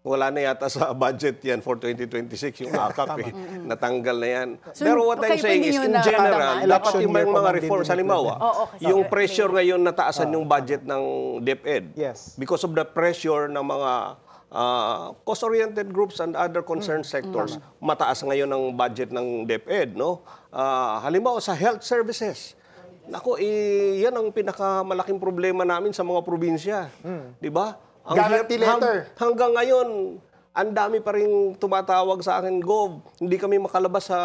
Wala na yata sa budget yan for 2026, yung AKAP eh. Natanggal na yan. So, Pero what I'm kayo saying pa is, ninyo in na- general, Election dapat yung year pa mga man reforms, din halimbawa, Oo, kasi yung may- pressure ngayon na taasan yung budget ng DepEd. Yes. Because of the pressure ng mga cost-oriented groups and other concerned sectors, mataas ngayon ang budget ng DepEd, no? Halimbawa sa health services. Nako, yan ang pinakamalaking problema namin sa mga probinsya. Di ba? Ang Guarantee letter. hanggang ngayon, ang dami pa rin tumatawag sa akin, Gov, hindi kami makalabas sa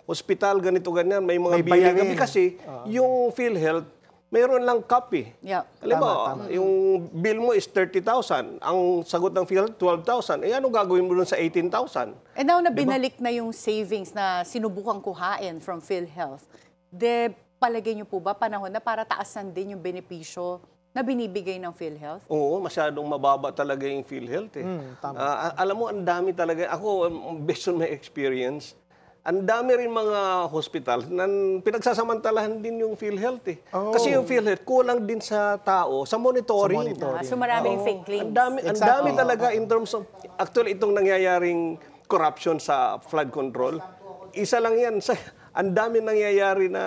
hospital, ganito, ganyan. May mga May billing bayarin. kami kasi yung PhilHealth, mayroon lang cap eh. Yeah. Alam mo, yung bill mo is 30,000. Ang sagot ng PhilHealth, 12,000. Eh, ano gagawin mo dun sa 18,000? And now na binalik na yung savings na sinubukang kuhain from PhilHealth, palagay niyo po ba panahon na para taasan din yung benepisyo na binibigay ng PhilHealth? Oo, masyadong mababa talaga yung PhilHealth eh. Alam mo, ang dami talaga. Ako, based on my experience, ang dami rin mga hospital na pinagsasamantalahan din yung PhilHealth eh. Kasi yung PhilHealth kulang din sa tao, sa monitoring. So maraming fake claims. Ang dami talaga in terms of, actually itong nangyayaring corruption sa flood control, isa lang yan. Ang dami nangyayari na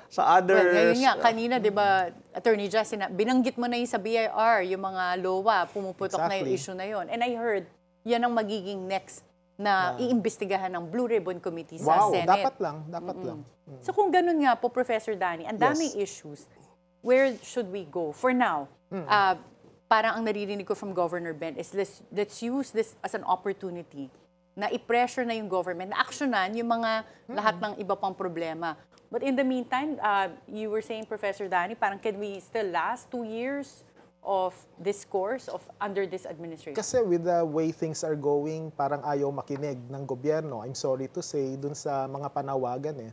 sa others. Well, ngayon nga, kanina, di ba, Attorney Justin, binanggit mo na yung sa BIR, yung mga LOA, pumuputok na yung Exactly. issue na yon. And I heard, yan ang magiging next na iimbestigahan ng Blue Ribbon Committee sa Wow, Senate. dapat lang. So kung ganun nga po, Professor Danny, ang daming issues, where should we go? For now, parang ang naririnig ko from Governor Ben is let's use this as an opportunity na i-pressure na yung government, na aksyonan yung mga lahat ng iba pang problema. But in the meantime, you were saying, Professor Danny, parang can we still last 2 years of this course of under this administration? Kasi with the way things are going, parang ayaw makinig ng gobyerno. I'm sorry to say, dun sa mga panawagan eh.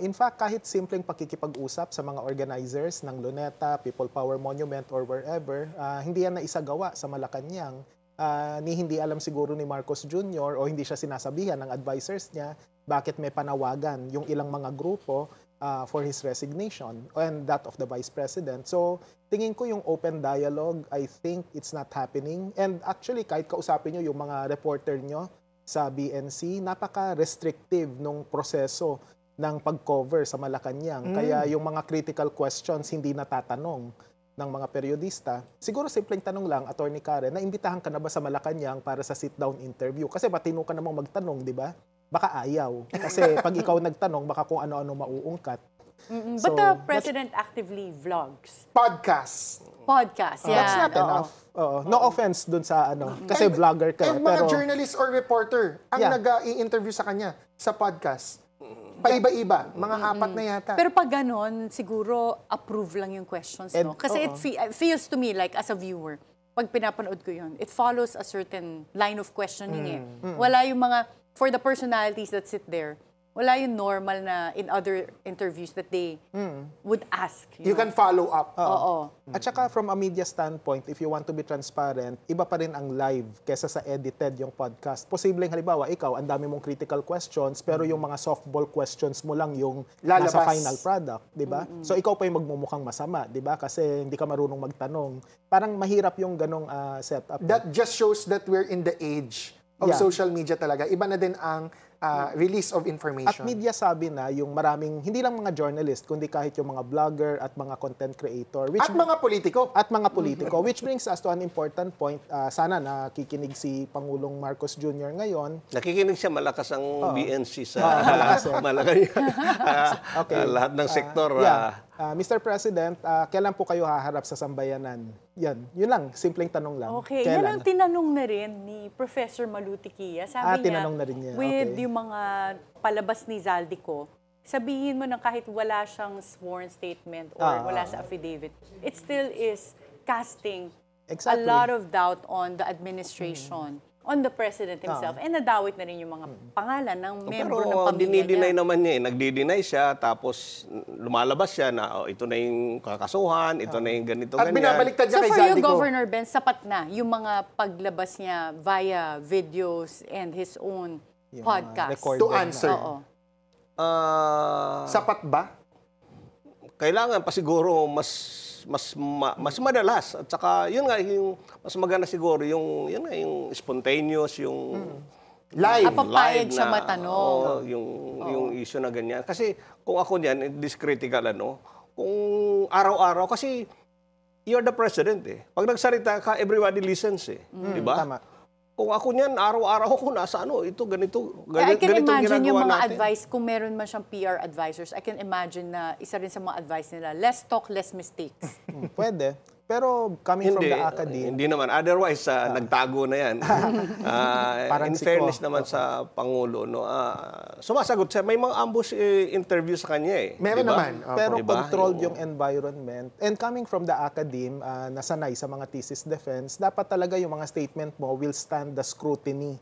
In fact, kahit simpleng pakikipag-usap sa mga organizers ng Luneta, People Power Monument, or wherever, hindi yan naisagawa sa Malacanang. Hindi alam siguro ni Marcos Jr. o hindi siya sinasabihan ng advisors niya bakit may panawagan yung ilang mga grupo for his resignation and that of the Vice President. So, tingin ko yung open dialogue, I think it's not happening. And actually, kahit kausapin nyo yung mga reporter nyo sa BNC, napaka-restrictive nung proseso ng pag-cover sa Malacanang. Kaya yung mga critical questions hindi natatanong ng mga periodista. Siguro simpleng tanong lang, Attorney Karen, naimbitahan ka na ba sa Malacanang para sa sit-down interview? Kasi matino ka namang magtanong, di ba? Baka ayaw. Kasi pag ikaw nagtanong, baka kung ano-ano mauungkat. But the President actively vlogs. Podcast. Podcast, yeah. That's not enough. No offense dun sa ano. Kasi vlogger ka. And mga Pero journalist or reporter ang nag-i-interview sa kanya sa podcast. Paiba-iba. Mga apat na yata. Pero pag ganon, siguro approve lang yung questions, no? Kasi it feels to me like as a viewer, pag pinapanood ko yun, it follows a certain line of questioning eh. Wala yung mga, for the personalities that sit there, Wala yung normal na in other interviews that they would ask. You can follow up. Oo. At saka from a media standpoint, if you want to be transparent, iba pa rin ang live kesa sa edited yung podcast. Posibleng halimbawa, ikaw, ang dami mong critical questions, pero yung mga softball questions mo lang yung Lalabas. nasa final product, di ba? So ikaw pa yung magmumukhang masama, di ba? Kasi hindi ka marunong magtanong. Parang mahirap yung ganong setup. That just shows that we're in the age of Yeah. social media talaga. Iba na din ang release of At information. media sabi na yung maraming, hindi lang mga journalist, kundi kahit yung mga vlogger at mga content creator. At mga politiko. At mga politiko, which brings us to an important point. Sana nakikinig si Pangulong Marcos Jr. ngayon. Nakikinig siya, malakas ang BNC sa malakas, Malacanang. Okay. Lahat ng sektor. Mr. President, kailan po kayo haharap sa sambayanan? Yun lang, simpleng tanong lang. Okay, yan Kailan? ang tinanong na rin ni Professor Malutiquia. Sabi niya, tinanong na rin niya. with Okay. yung mga palabas ni Zaldico, sabihin mo na kahit wala siyang sworn statement or wala sa affidavit, it still is casting Exactly. a lot of doubt on the administration, on the President himself, and nadawit na rin yung mga pangalan ng membro ng Pero pamilya dinideny niya. naman niya eh. Nagdi-deny siya, tapos lumalabas siya na ito na yung kakasuhan, ito na yung ganito, At ganyan. binabaliktad niya So kay for you, Zaldico. Governor Ben, sapat na yung mga paglabas niya via videos and his own Yung mga podcast. recorded To na. answer. Oo. Sapat ba? Kailangan pa siguro mas madalas, at saka yun nga yung mas maganda siguro yung yun nga yung spontaneous, yung Live. Papayag live siya na, matanong. yung issue na ganyan. Kasi kung ako niyan, this critical kung araw-araw, kasi you're the president eh. Pag nagsalita ka, everybody listens eh. Di ba? Tama. Kung ako niyan, araw-araw ako nasa ito, ganito, I can ganito imagine yung ginagawa mga natin. advice, kung meron man siyang PR advisors, I can imagine na isa rin sa mga advice nila, less talk, less mistakes. Pwede. Pero coming from Hindi, the academe, hindi naman. Otherwise, nagtago na yan. Parang In si fairness Ko. naman sa Pangulo, sumasagot siya. May mga ambush interview sa kanya eh. Meron Diba? naman. Opo. pero Diba? controlled yung environment. And coming from the academe, nasanay sa mga thesis defense, dapat talaga yung mga statement mo will stand the scrutiny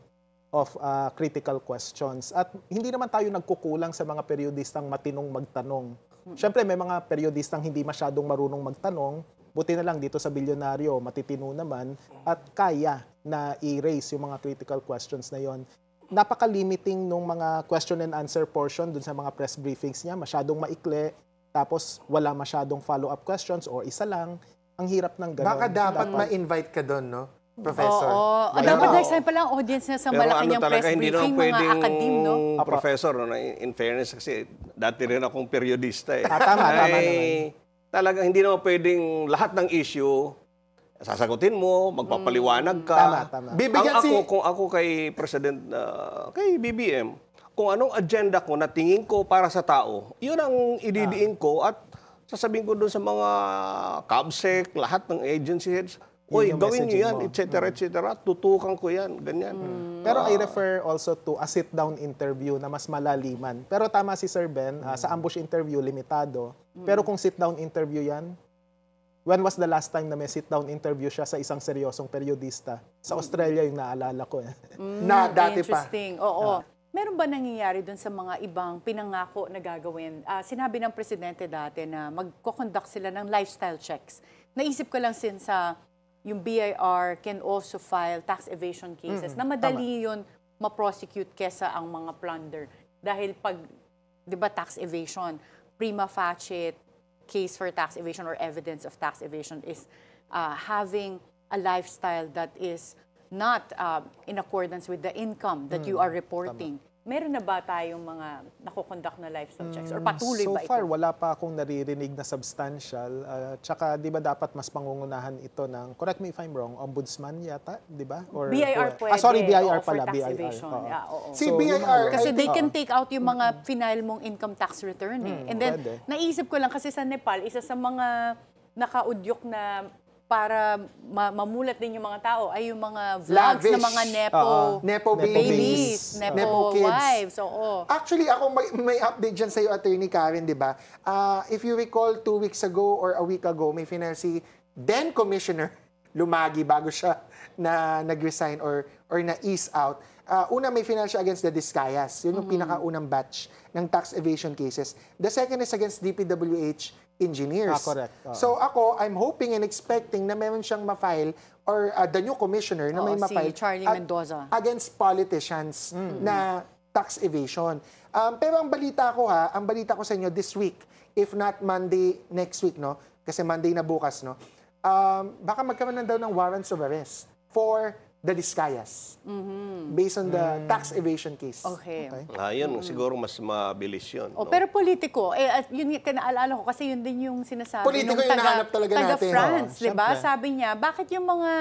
of critical questions. At hindi naman tayo nagkukulang sa mga periodistang matinong magtanong. Siyempre, may mga periodistang hindi masyadong marunong magtanong. Buti na lang dito sa Bilyonaryo, matitino naman at kaya na i-raise yung mga critical questions na yon. Napaka-limiting nung mga question and answer portion dun sa mga press briefings niya. Masyadong maikli, tapos wala masyadong follow-up questions or isa lang. Ang hirap ng gano'n. Baka dapat ma-invite ka doon, no? Professor. Oo. Pero- Dapat next time pala ang audience na sa Pero Malacanang press talaga, hindi briefing, naman mga pwedeng academe, no? professor, in fairness, kasi dati rin akong periodista eh. Tama Ay, talaga hindi naman pwedeng lahat ng issue sasagutin mo, magpapaliwanag ka. Tama. Bibigyan Kung ako kay President, kay BBM, kung anong agenda ko na tingin ko para sa tao, yun ang ididiin ko at sasabihin ko doon sa mga CABSEC, lahat ng agency heads, Yun yung gawin niyo messaging yan, mo. etc., etc., tutukan ko yan, ganyan. Pero I refer also to a sit-down interview na mas malaliman. Pero tama si Sir Ben, sa ambush interview, limitado. Pero kung sit-down interview yan, when was the last time na may sit-down interview siya sa isang seryosong periodista? Sa Australia yung naalala ko. Na dati pa. Interesting. Oo. Meron ba nangyayari dun sa mga ibang pinangako na gagawin? Sinabi ng presidente dati na magko-conduct sila ng lifestyle checks. Naisip ko lang since yung BIR can also file tax evasion cases na madali yun ma-prosecute kesa ang mga plunder. Dahil pag, di ba, tax evasion, prima facie case for tax evasion or evidence of tax evasion is having a lifestyle that is not in accordance with the income that you are reporting. Meron na ba tayong mga nakoconduct na lifestyle checks? Or patuloy So ba ito? far, wala pa akong naririnig na substantial. Tsaka, di ba dapat mas pangungunahan ito ng, correct me if I'm wrong, ombudsman yata, di ba? Or, BIR pwede. sorry, BIR for pala, tax BIR. evasion. Oo. Yeah, oo. Si So, BIR, yun nga. Kasi I they think- can take out yung mga final mong income tax return eh. And then, pwede. naisip ko lang kasi sa Nepal, isa sa mga nakaudyok na para mamulat din yung mga tao ay yung mga vlogs Lavish. ng mga Nepo, Nepo babies, babies. Nepo, Nepo kids. wives. Oo. Actually, ako may update dyan sa'yo, Attorney Karen, di ba? If you recall, 2 weeks ago or a week ago, may final si then Commissioner Lumagi bago siya na nag-resign or na-ease out. Una, may financial against the Discayas. Yun yung pinakaunang batch ng tax evasion cases. The second is against DPWH engineers. Correct. So ako, I'm hoping and expecting na meron siyang ma-file or the new commissioner na may Si ma-file Charlie Mendoza. against politicians na tax evasion. Pero ang balita ko sa inyo this week, if not Monday next week, no? Kasi Monday na bukas, no? Baka magkaroon na daw ng warrants of arrest for the Discayas. Based on the tax evasion case. Okay. Yun, siguro mas mabilis yun. Oh, no? pero politiko, at yun naalala ko kasi yun din yung sinasabi Politiko nung yung nahanap talaga natin. France, di ba? Siyempre. Sabi niya, bakit yung mga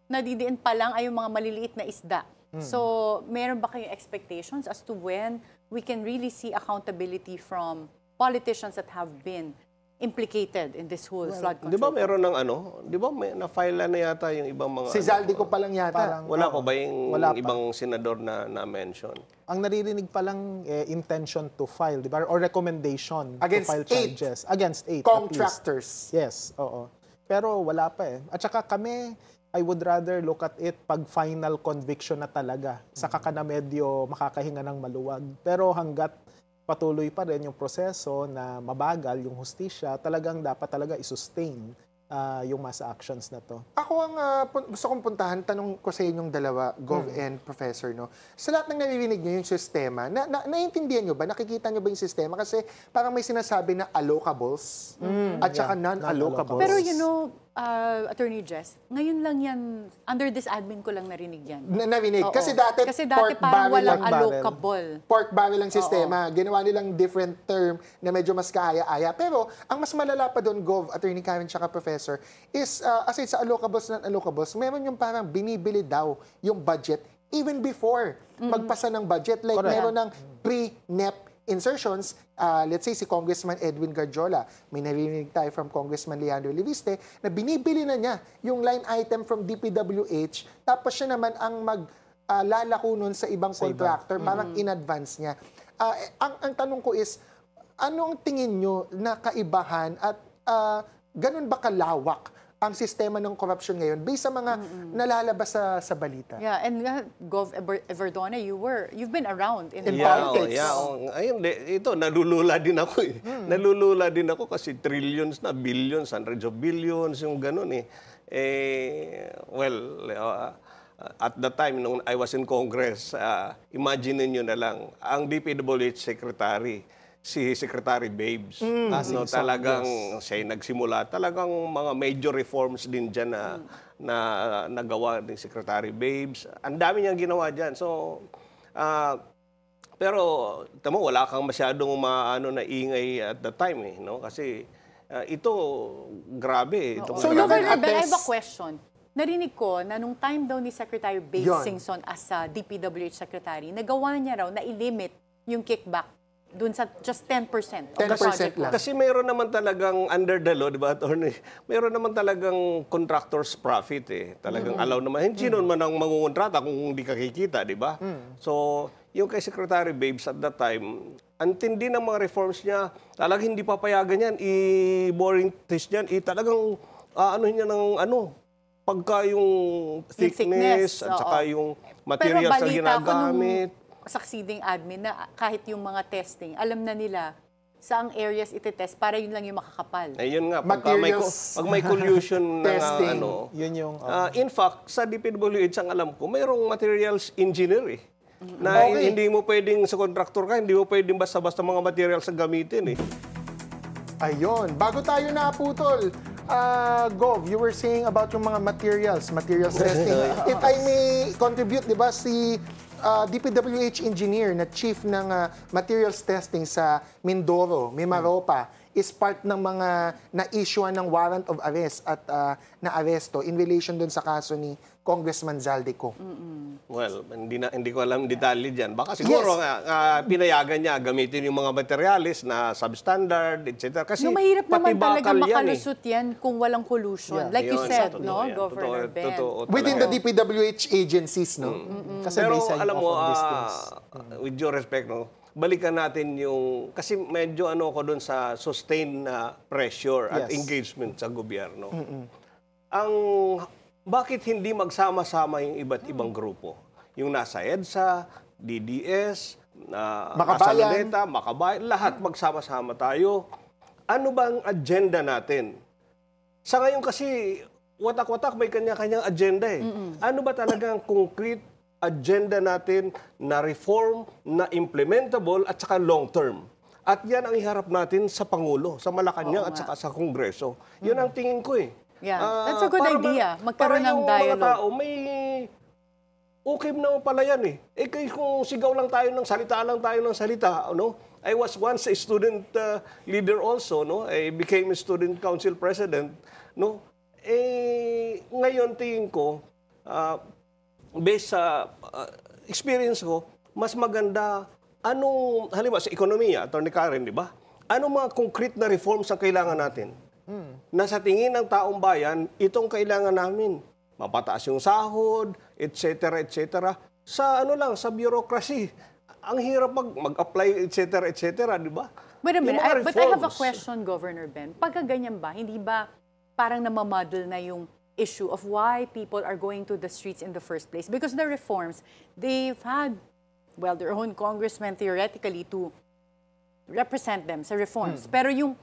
nadidiin pa lang ay yung mga maliliit na isda? So, meron ba kayong expectations as to when we can really see accountability from politicians that have been implicated in this whole flood control? Di ba meron ng di ba may na-file na yata yung ibang mga... Si Zaldico pa lang yata. Wala pa ba yung Wala pa. ibang senador na-mention? Ang naririnig pa lang intention to file, di ba? Or recommendation Against to file 8 charges. Against 8 contractors. Yes, oo. Pero wala pa eh. At saka kami, I would rather look at it pag final conviction na talaga. Saka ka na medyo makakahinga ng maluwag. Pero hanggat patuloy pa rin yung proseso na mabagal yung hustisya, talagang dapat talaga i-sustain yung mass actions na to. Ako ang gusto kong puntahan, tanong ko sa inyong dalawa, Gov and Professor, no? Sa lahat ng naririnig nyo yung sistema, naiintindihan nyo ba? Nakikita nyo ba yung sistema? Kasi parang may sinasabi na allocables at saka non-allocables. Pero Attorney Jess, ngayon lang yan, under this admin ko lang narinig yan. Narinig. Oo. Kasi dati pork parang barrel walang lang. allocable. Pork barrel ang sistema. Ginawa nilang different term na medyo mas kaaya-aya. Pero ang mas malala pa doon, Gov, Attorney Karen, tsaka Professor, is aside sa allocables and non-allocables, meron yung parang binibili daw yung budget even before magpasa ng budget. Like meron ng pre-NEP insertions. Let's say si Congressman Edwin Garjola, may narinig tayo from Congressman Leandro Leviste, na binibili na niya yung line item from DPWH, tapos siya naman ang lalako nun sa ibang contractor, parang in advance niya. Ang tanong ko is, ano ang tingin nyo na kaibahan at ganun ba kalawak ang sistema ng corruption ngayon based sa mga nalalabas sa balita? Yeah, and Gov Everdona, you've been around in politics. Ayun, ito, nalulula din ako eh. Nalulula din ako kasi trillions na, billions, hundreds of billions, yung ganun eh. At the time, nung I was in Congress, imagine nyo na lang, ang DPWH Secretary, si Secretary Babes. Talagang siya nagsimula. Talagang mga major reforms din dyan na nagawa ni Secretary Babes. Ang dami niyang ginawa dyan. So, pero tamo, wala kang masyadong na ingay at the time eh, no? Kasi ito grabe. So, Governor Ben, I have a question. Narinig ko na nung time daw ni Secretary Babes Singson as DPWH Secretary, nagawa niya raw na i-limit yung kickback dun sa just 10%. 10% lang. Kasi mayroon naman talagang under the law, di ba, attorney? Mayroon naman talagang contractor's profit eh. Talagang allow naman. Hindi naman ang mangungontrata kung hindi ka kikita, di ba? So, yung kay Secretary Babes at that time, ang tindi ng mga reforms niya, talagang hindi papayagan yan, i-boring test yan, talagang niya ng pagka yung thickness at saka yung materials na ginagamit. Succeeding admin na kahit yung mga testing, alam na nila saang areas itetest para yun lang yung makakapal. Ayun nga, pag may collusion testing, yun yung... in fact, sa DPWH, ang alam ko, mayroong materials engineer eh. Na hindi mo pwedeng, sa contractor ka, hindi mo pwedeng basta-basta mga materials ang gamitin eh. Ayun. Bago tayo naputol, Gov, you were saying about yung mga materials testing. If I may contribute, di ba, si DPWH engineer na chief ng materials testing sa Mindoro, Mimaropa, is part ng mga na-issuean ng warrant of arrest at na-aresto in relation dun sa kaso ni Congressman Zaldico. Well, hindi ko alam detalye dyan. Baka siguro pinayagan niya gamitin yung mga materials na substandard, etc. Kasi mahirap naman talaga makalusot yan kung walang collusion. Like you said, no, Governor Ben? Within the DPWH agencies, no? Pero alam mo, with due respect, no, balikan natin yung, kasi medyo ako doon sa sustained pressure at engagement sa gobyerno. Bakit hindi magsama-sama yung iba't ibang grupo? yung nasa EDSA, DDS, Makabayan. Kasaluneta, Makabayan, lahat magsama-sama tayo. Ano ba ang agenda natin? Sa ngayon kasi, watak-watak may kanya-kanyang agenda eh. Ano ba talagang concrete agenda natin na reform, na implementable at saka long-term? At yan ang iharap natin sa Pangulo, sa Malacanang at saka sa Kongreso. Yun ang tingin ko eh. Yeah, that's a good idea. Magkaroon ng para yung mga dialogue. tao, may okay naman pala yan eh. Eh kung sigaw lang tayo ng salita lang tayo ng salita, no? I was once a student leader also, no? I became a student council president, no? Eh ngayon tingin ko, based sa experience ko, mas maganda halimbawa sa ekonomiya, Atty. Karen, di ba? Anong mga concrete na reforms ang kailangan natin? Na sa tingin ng taong bayan, itong kailangan namin. Mapataas yung sahod, etc., etc. Sa sa bureaucracy. Ang hirap mag-apply, etc., etc., di ba? Wait a Yung minute, mga but I have a reforms. question, Governor Ben. Pagka ganyan ba, hindi ba parang namamadal na yung issue of why people are going to the streets in the first place? Because the reforms, they've had, well, their own congressmen theoretically to represent them sa reforms. Pero yung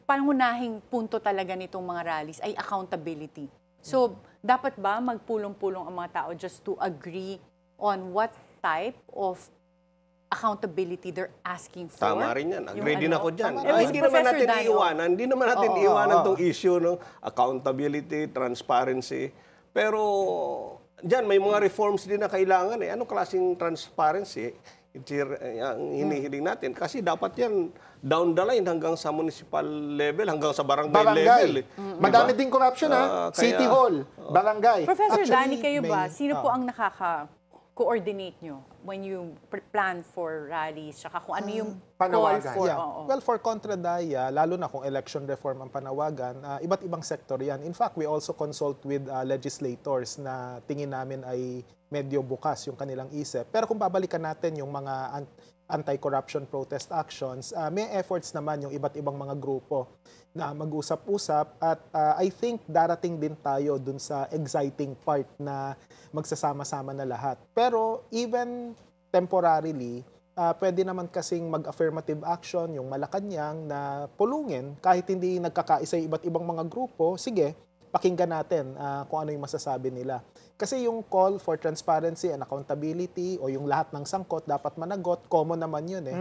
pangunahing punto talaga nitong mga rallies ay accountability. So, dapat ba magpulong-pulong ang mga tao just to agree on what type of accountability they're asking for? Tama rin yan. Agree din ako dyan. Eh, Hindi Professor naman natin Danny, iiwanan. Hindi naman natin Oo. iiwanan itong issue ng accountability, transparency. Pero dyan, may mga reforms din na kailangan eh. Anong klaseng transparency ang hinihiling natin? Kasi dapat yan down the line hanggang sa municipal level, hanggang sa barangay level. Eh. Madami ding corruption City Hall, barangay. Professor Actually, Danny, kayo ba, may- sino po ang nakaka-coordinate nyo when you plan for rallies, saka kung ano yung call Panawagan. for? Yeah. Oo. Well, for Contra Daya, lalo na kung election reform ang panawagan, iba't ibang sektor yan. In fact, we also consult with legislators na tingin namin ay medyo bukas yung kanilang isip. Pero kung babalikan natin yung mga anti-corruption protest actions, may efforts naman yung iba't ibang mga grupo na mag-usap-usap at I think darating din tayo dun sa exciting part na magsasama-sama na lahat. Pero even temporarily, pwede naman kasing mag-affirmative action yung Malacanang na pulungin kahit hindi nagkakaisa yung iba't ibang mga grupo. Sige, pakinggan natin kung ano yung masasabi nila. Kasi yung call for transparency and accountability o yung lahat ng sangkot dapat managot, common naman yun eh.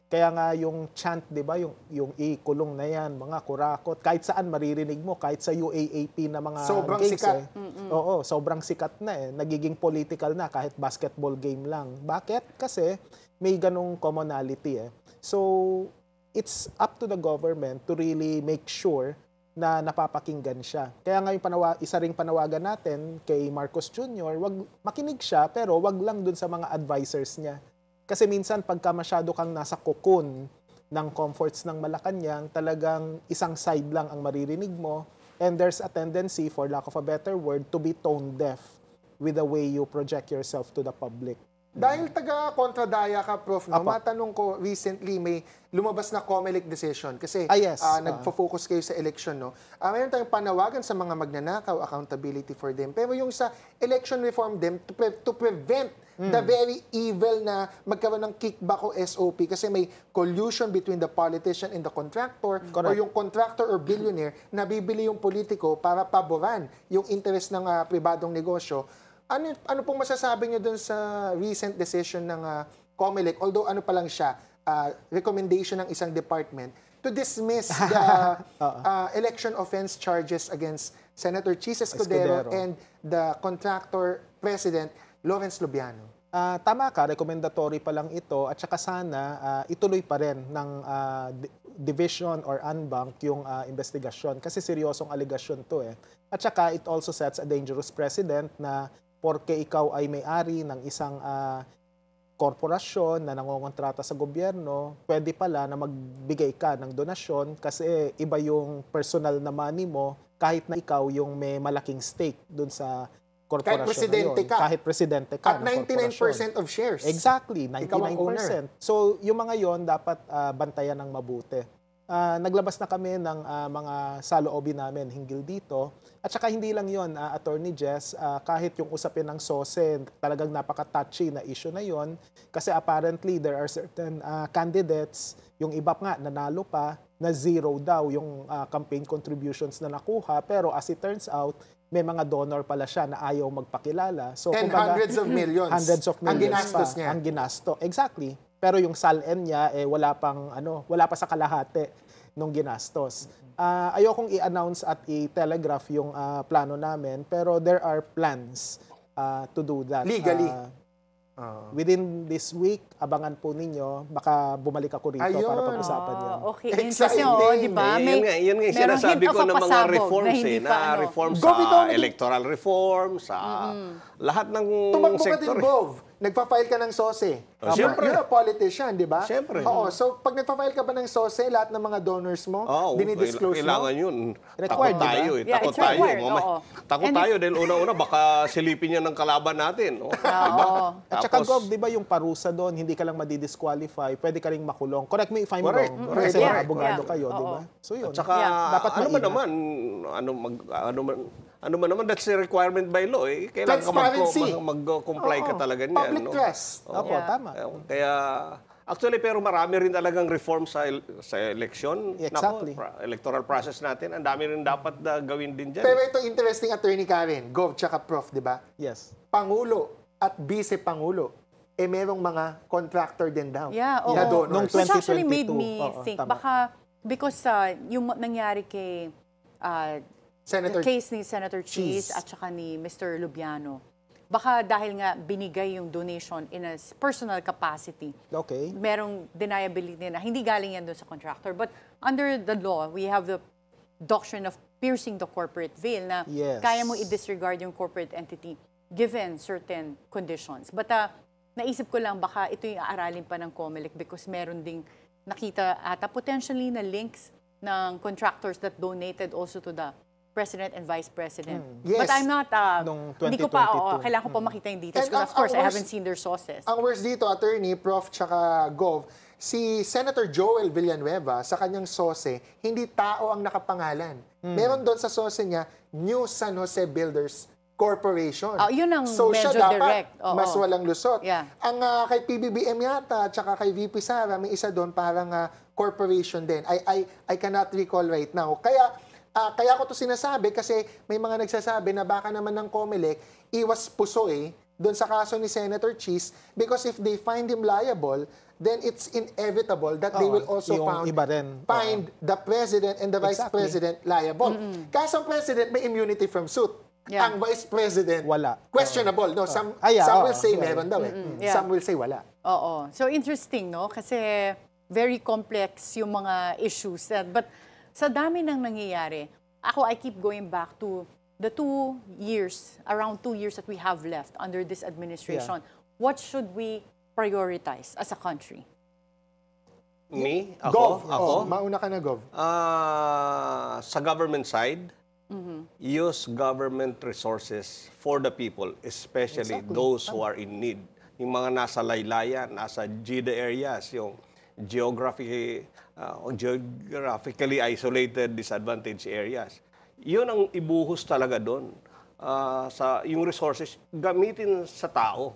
Kaya nga yung chant, di ba, yung ikulong na yan, mga kurakot, kahit saan maririnig mo, kahit sa UAAP na mga Sobrang games sikat. Oo, sobrang sikat na eh. Nagiging political na kahit basketball game lang. Bakit? Kasi may ganong commonality eh. So, it's up to the government to really make sure na napapakinggan siya. Kaya nga yung isa ring panawagan natin kay Marcos Jr., makinig siya pero wag lang dun sa mga advisors niya. Kasi minsan pagka masyado kang nasa cocoon ng comforts ng Malacanang, talagang isang side lang ang maririnig mo and there's a tendency, for lack of a better word, to be tone deaf with the way you project yourself to the public. Dahil taga-Contra Daya ka, Prof, no, Apa. matanong ko, recently may lumabas na COMELEC decision kasi Yes. nagfo-focus kayo sa election. No? Mayroon tayong panawagan sa mga magnanakaw, accountability for them. Pero yung sa election reform them, to prevent the very evil na magkaroon ng kickback o SOP kasi may collusion between the politician and the contractor or yung contractor or billionaire na bibili yung politiko para paboran yung interest ng pribadong negosyo. Ano pong masasabi niyo dun sa recent decision ng COMELEC, although ano pa lang siya, recommendation ng isang department to dismiss the election offense charges against Senator Chis Escudero and the contractor president Lawrence Lubiano? Tama ka, recommendatory pa lang ito at saka sana ituloy pa rin ng division or unbank yung investigasyon kasi seryosong aligasyon to eh. At saka it also sets a dangerous precedent na porke ikaw ay may-ari ng isang korporasyon na nangongontrata sa gobyerno, pwede pala na magbigay ka ng donasyon kasi iba yung personal na money mo kahit na ikaw yung may malaking stake dun sa korporasyon Kahit presidente na yun. ka. Kahit presidente ka. At ng korporasyon. 99% of shares. Exactly, Ikaw ang owner. 99%. So, yung mga yon dapat bantayan ng mabuti. naglabas na kami ng mga saloobin namin hinggil dito. At saka hindi lang yon, Attorney Jess, kahit yung usapin ng SOSE, talagang napaka-touchy na issue na yon. Kasi apparently there are certain candidates, yung iba nga nanalo pa, na zero daw yung campaign contributions na nakuha. Pero as it turns out, may mga donor pala siya na ayaw magpakilala. So, And kumbaga, hundreds of millions. Hundreds of millions Ang ginastos pa, niya. Ang ginasto. Exactly. Pero yung SALN niya, wala pa sa kalahati nung ginastos. Ayokong i-announce at i-telegraph yung plano namin, pero there are plans to do that. Legally. Within this week, abangan po ninyo, baka bumalik ako rito Ayun. para pag-usapan yan. Okay, Exciting. interesting. Di ba? Yun nga yung merong sinasabi hint ko of a ng mga pasabog reforms na hindi pa, reforms Govi, sa Govi. electoral reform, sa lahat ng Tumakbo ka din, sektor. Gov. Nagpa-file ka ng SOSE. Siyempre. You're a politician, di ba? Siyempre. Oo. So, pag nagpa-file ka ba ng SOSE, lahat ng mga donors mo, Oo, dinidisclose mo? kailangan yun. Required, Takot tayo diba? eh. Yeah, Takot it's tayo. required, Mamaya. oo. Takot And tayo dahil una-una baka silipin niya ng kalaban natin. Oh. Oo. At saka, Gov, di ba yung parusa doon, hindi ka lang madidisqualify, pwede ka ring makulong. Correct me if I'm Correct. wrong. Correct. Kasi Yeah. abogado Yeah. kayo, di Oo. ba? So yun. At saka, Dapat ano man maingat. naman, that's the requirement by law. Eh. Kailangan ka Transparency. mag-comply ka Oo. talaga niyan. Public no? trust. Opo, Yeah. tama. Kaya, actually, pero marami rin talagang reform sa election. Exactly. Electoral process natin. Ang dami rin dapat gawin din dyan. Pero ito, interesting, Attorney Karen, Gov tsaka Prof, di ba? Yes. Pangulo at Vice-Pangulo, merong mga contractor din daw Yeah, oo. na donors. Nung Which actually 2022. made me Oo, think, tama. baka because yung nangyari kay Senator the case ni Senator Cheese. Cheese at saka ni Mr. Lubiano, baka dahil nga binigay yung donation in a personal capacity, Okay. merong deniability na hindi galing yan doon sa contractor. But under the law, we have the doctrine of piercing the corporate veil na Yes. kaya mo i-disregard yung corporate entity given certain conditions. But naisip ko lang baka ito yung aaralin pa ng COMELEC because meron ding nakita ata potentially na links ng contractors that donated also to the President and Vice President. Yes. But I'm not, Nung hindi ko pa, 2022. kailangan ko pa makita yung details And because of course I ang haven't seen their sources. Ang worst dito, Attorney, Prof, tsaka Gov, si Senator Joel Villanueva sa kanyang SOSE, hindi tao ang nakapangalan. Meron doon sa SOSE niya, New San Jose Builders Corporation. Yun ang so, medyo siya dapat direct. Oo. mas walang lusot. Yeah. Ang kay PBBM yata, tsaka kay VP Sara, may isa doon parang corporation din. I cannot recall right now. Kaya ko to sinasabi kasi may mga nagsasabi na baka naman ng COMELEC iwas puso doon sa kaso ni Senator Cheese because if they find him liable, then it's inevitable that they will also yung iba rin. find the President and the Vice Exactly. President liable. Kaso ang President may immunity from suit. Yeah. Ang Vice President, Wala. questionable. No, some will say meron daw Yeah. Some will say wala. Oo. So interesting, no? Kasi very complex yung mga issues. But sa dami ng nangyayari, I keep going back to the around 2 years that we have left under this administration. What should we prioritize as a country? Me? Gov. Ako? Mauna ka na, Gov. Sa government side, use government resources for the people, especially those who are in need. Yung mga nasa laylayan, nasa GIDA areas, yung geographically isolated, disadvantaged areas. Yun ang ibuhos talaga doon. Yung resources, gamitin sa tao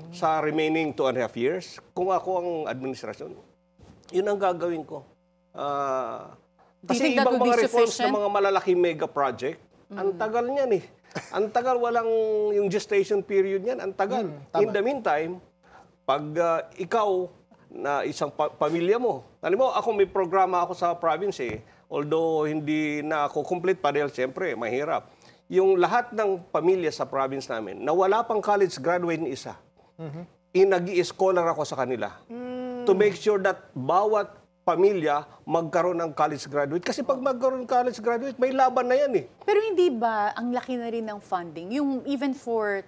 sa remaining 2.5 years. Kung ako ang administrasyon, yun ang gagawin ko. Do you Kasi think that ibang would be mga reforms sufficient? ng mga malalaking mega project, ang tagal niyan eh. Ang tagal, walang yung gestation period niyan, ang tagal. In the meantime, pag ikaw na isang pamilya mo, alam mo, ako may programa ako sa province although hindi na ako complete pa dahil siyempre, mahirap. Yung lahat ng pamilya sa province namin, na wala pang college graduate ni isa, nag-i-scholar ako sa kanila to make sure that bawat pamilya magkaroon ng college graduate. Kasi pag magkaroon ng college graduate, may laban na yan Pero hindi ba ang laki na rin ng funding? Yung even for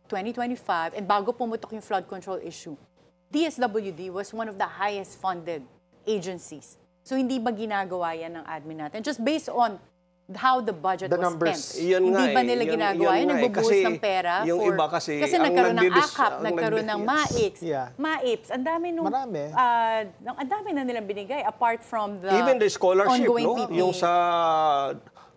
2025, and bago pumutok yung flood control issue, DSWD was one of the highest funded agencies. So hindi ba ginagawa yan ng admin natin? Just based on how the budget The was numbers. spent. Yun nga Hindi ba eh. nila Yun- ginagawa yun yun? nga eh. Nagbubuhos Kasi ng pera? yung iba kasi, kasi ang nagkaroon ng nagdidis- AKAP, ang nagkaroon ng MAICS. Yeah. MAIPS, ang dami nung... Marami. ang dami na nilang binigay apart from the Even the scholarship, ongoing no? PPE. Yung sa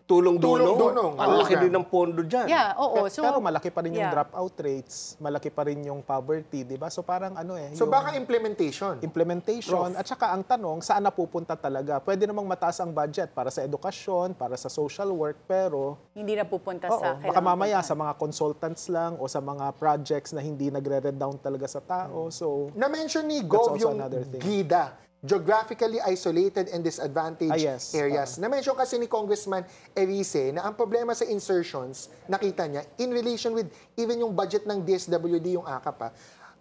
tulong-dunong, Tulong-dunong ang laki program. din ng pondo dyan. Yeah, oo. So, Pero malaki pa rin yung yeah. dropout rates, malaki pa rin yung poverty, di ba? So parang So yung baka implementation. implementation, at saka ang tanong, saan napupunta talaga? Pwede namang mataas ang budget para sa edukasyon, para sa social work, pero Hindi na pupunta oo, sa... baka mamaya sa mga consultants lang o sa mga projects na hindi nagre-red down talaga sa tao. So, Na-mention ni That's Gov also yung another thing. GIDA, Geographically Isolated and Disadvantaged yes. Areas. Na-mention kasi ni Congressman Erice na ang problema sa insertions, nakita niya, in relation with even yung budget ng DSWD, yung AKAP,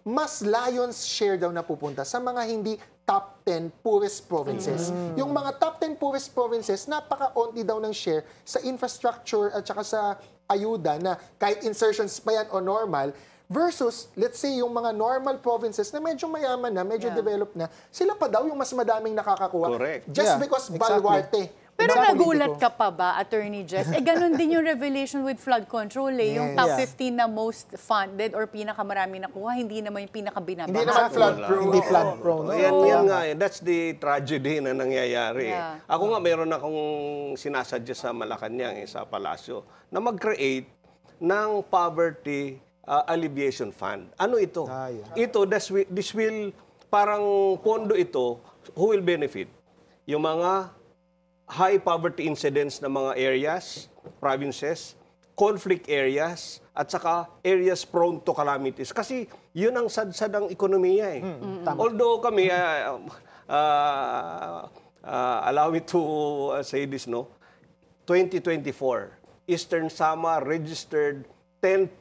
mas Lions share daw na pupunta sa mga hindi top 10 poorest provinces. Yung mga top 10 poorest provinces, napaka-onti daw ng share sa infrastructure at saka sa ayuda na kahit insertions pa yan o normal, versus, let's say, yung mga normal provinces na medyo mayaman na, medyo Yeah. developed na, sila pa daw yung mas madaming nakakakuha. Correct. Just Yeah, because exactly. balwarte. Pero ng nagulat politiko. ka pa ba, Attorney Jess? ganun din yung revelation with flood control eh. Yung Yes. top Yeah. 15 na most funded or pinakamarami nakuha, hindi naman yung pinakabinabahan. Hindi naman flood prone. hindi flood prone. Yan nga eh. That's the tragedy na nangyayari. Yeah. Ako nga, meron akong sinasadya sa Malacanang, sa Palasyo, na mag-create ng poverty alleviation fund. Ano ito? Yeah. Ito, this will, parang pondo ito, who will benefit? Yung mga high poverty incidence na mga areas, provinces, conflict areas, at saka areas prone to calamities. Kasi yun ang sadsad ng ekonomiya eh. Although kami, allow me to say this, no? 2024, Eastern Samar registered 10.2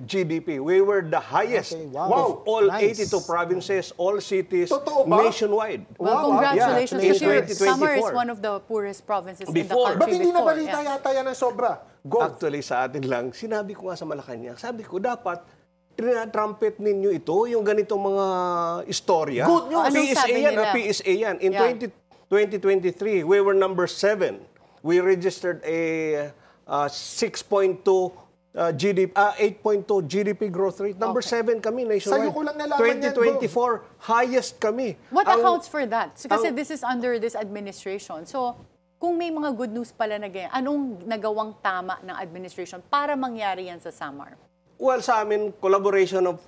GDP. We were the highest Okay, wow. of all Nice. 82 provinces, all cities, Totoo ba? nationwide. Well, congratulations. Yeah, Kasi in Samar is 2024. one of the poorest provinces in the Before. country Ba't hindi before. nabalita Yeah. yata yan ng sobra? Go. Actually, sa atin lang, sinabi ko nga sa Malacanang, sabi ko, dapat tinatrumpet ninyo ito, yung ganitong mga istorya. Good news. Anong PSA sabi yan, nila? PSA yan. In Yeah. 2023, we were number 7. We registered a 6.2 GDP, 8.2 GDP growth rate. Number 7 kami nationwide. Sa'yo ko lang nalaman yan, 2024, highest kami. What Ang- accounts for that? So, kasi this is under this administration. So, kung may mga good news pala na ganyan, anong nagawang tama ng administration para mangyari yan sa Samar? Well, sa amin, collaboration of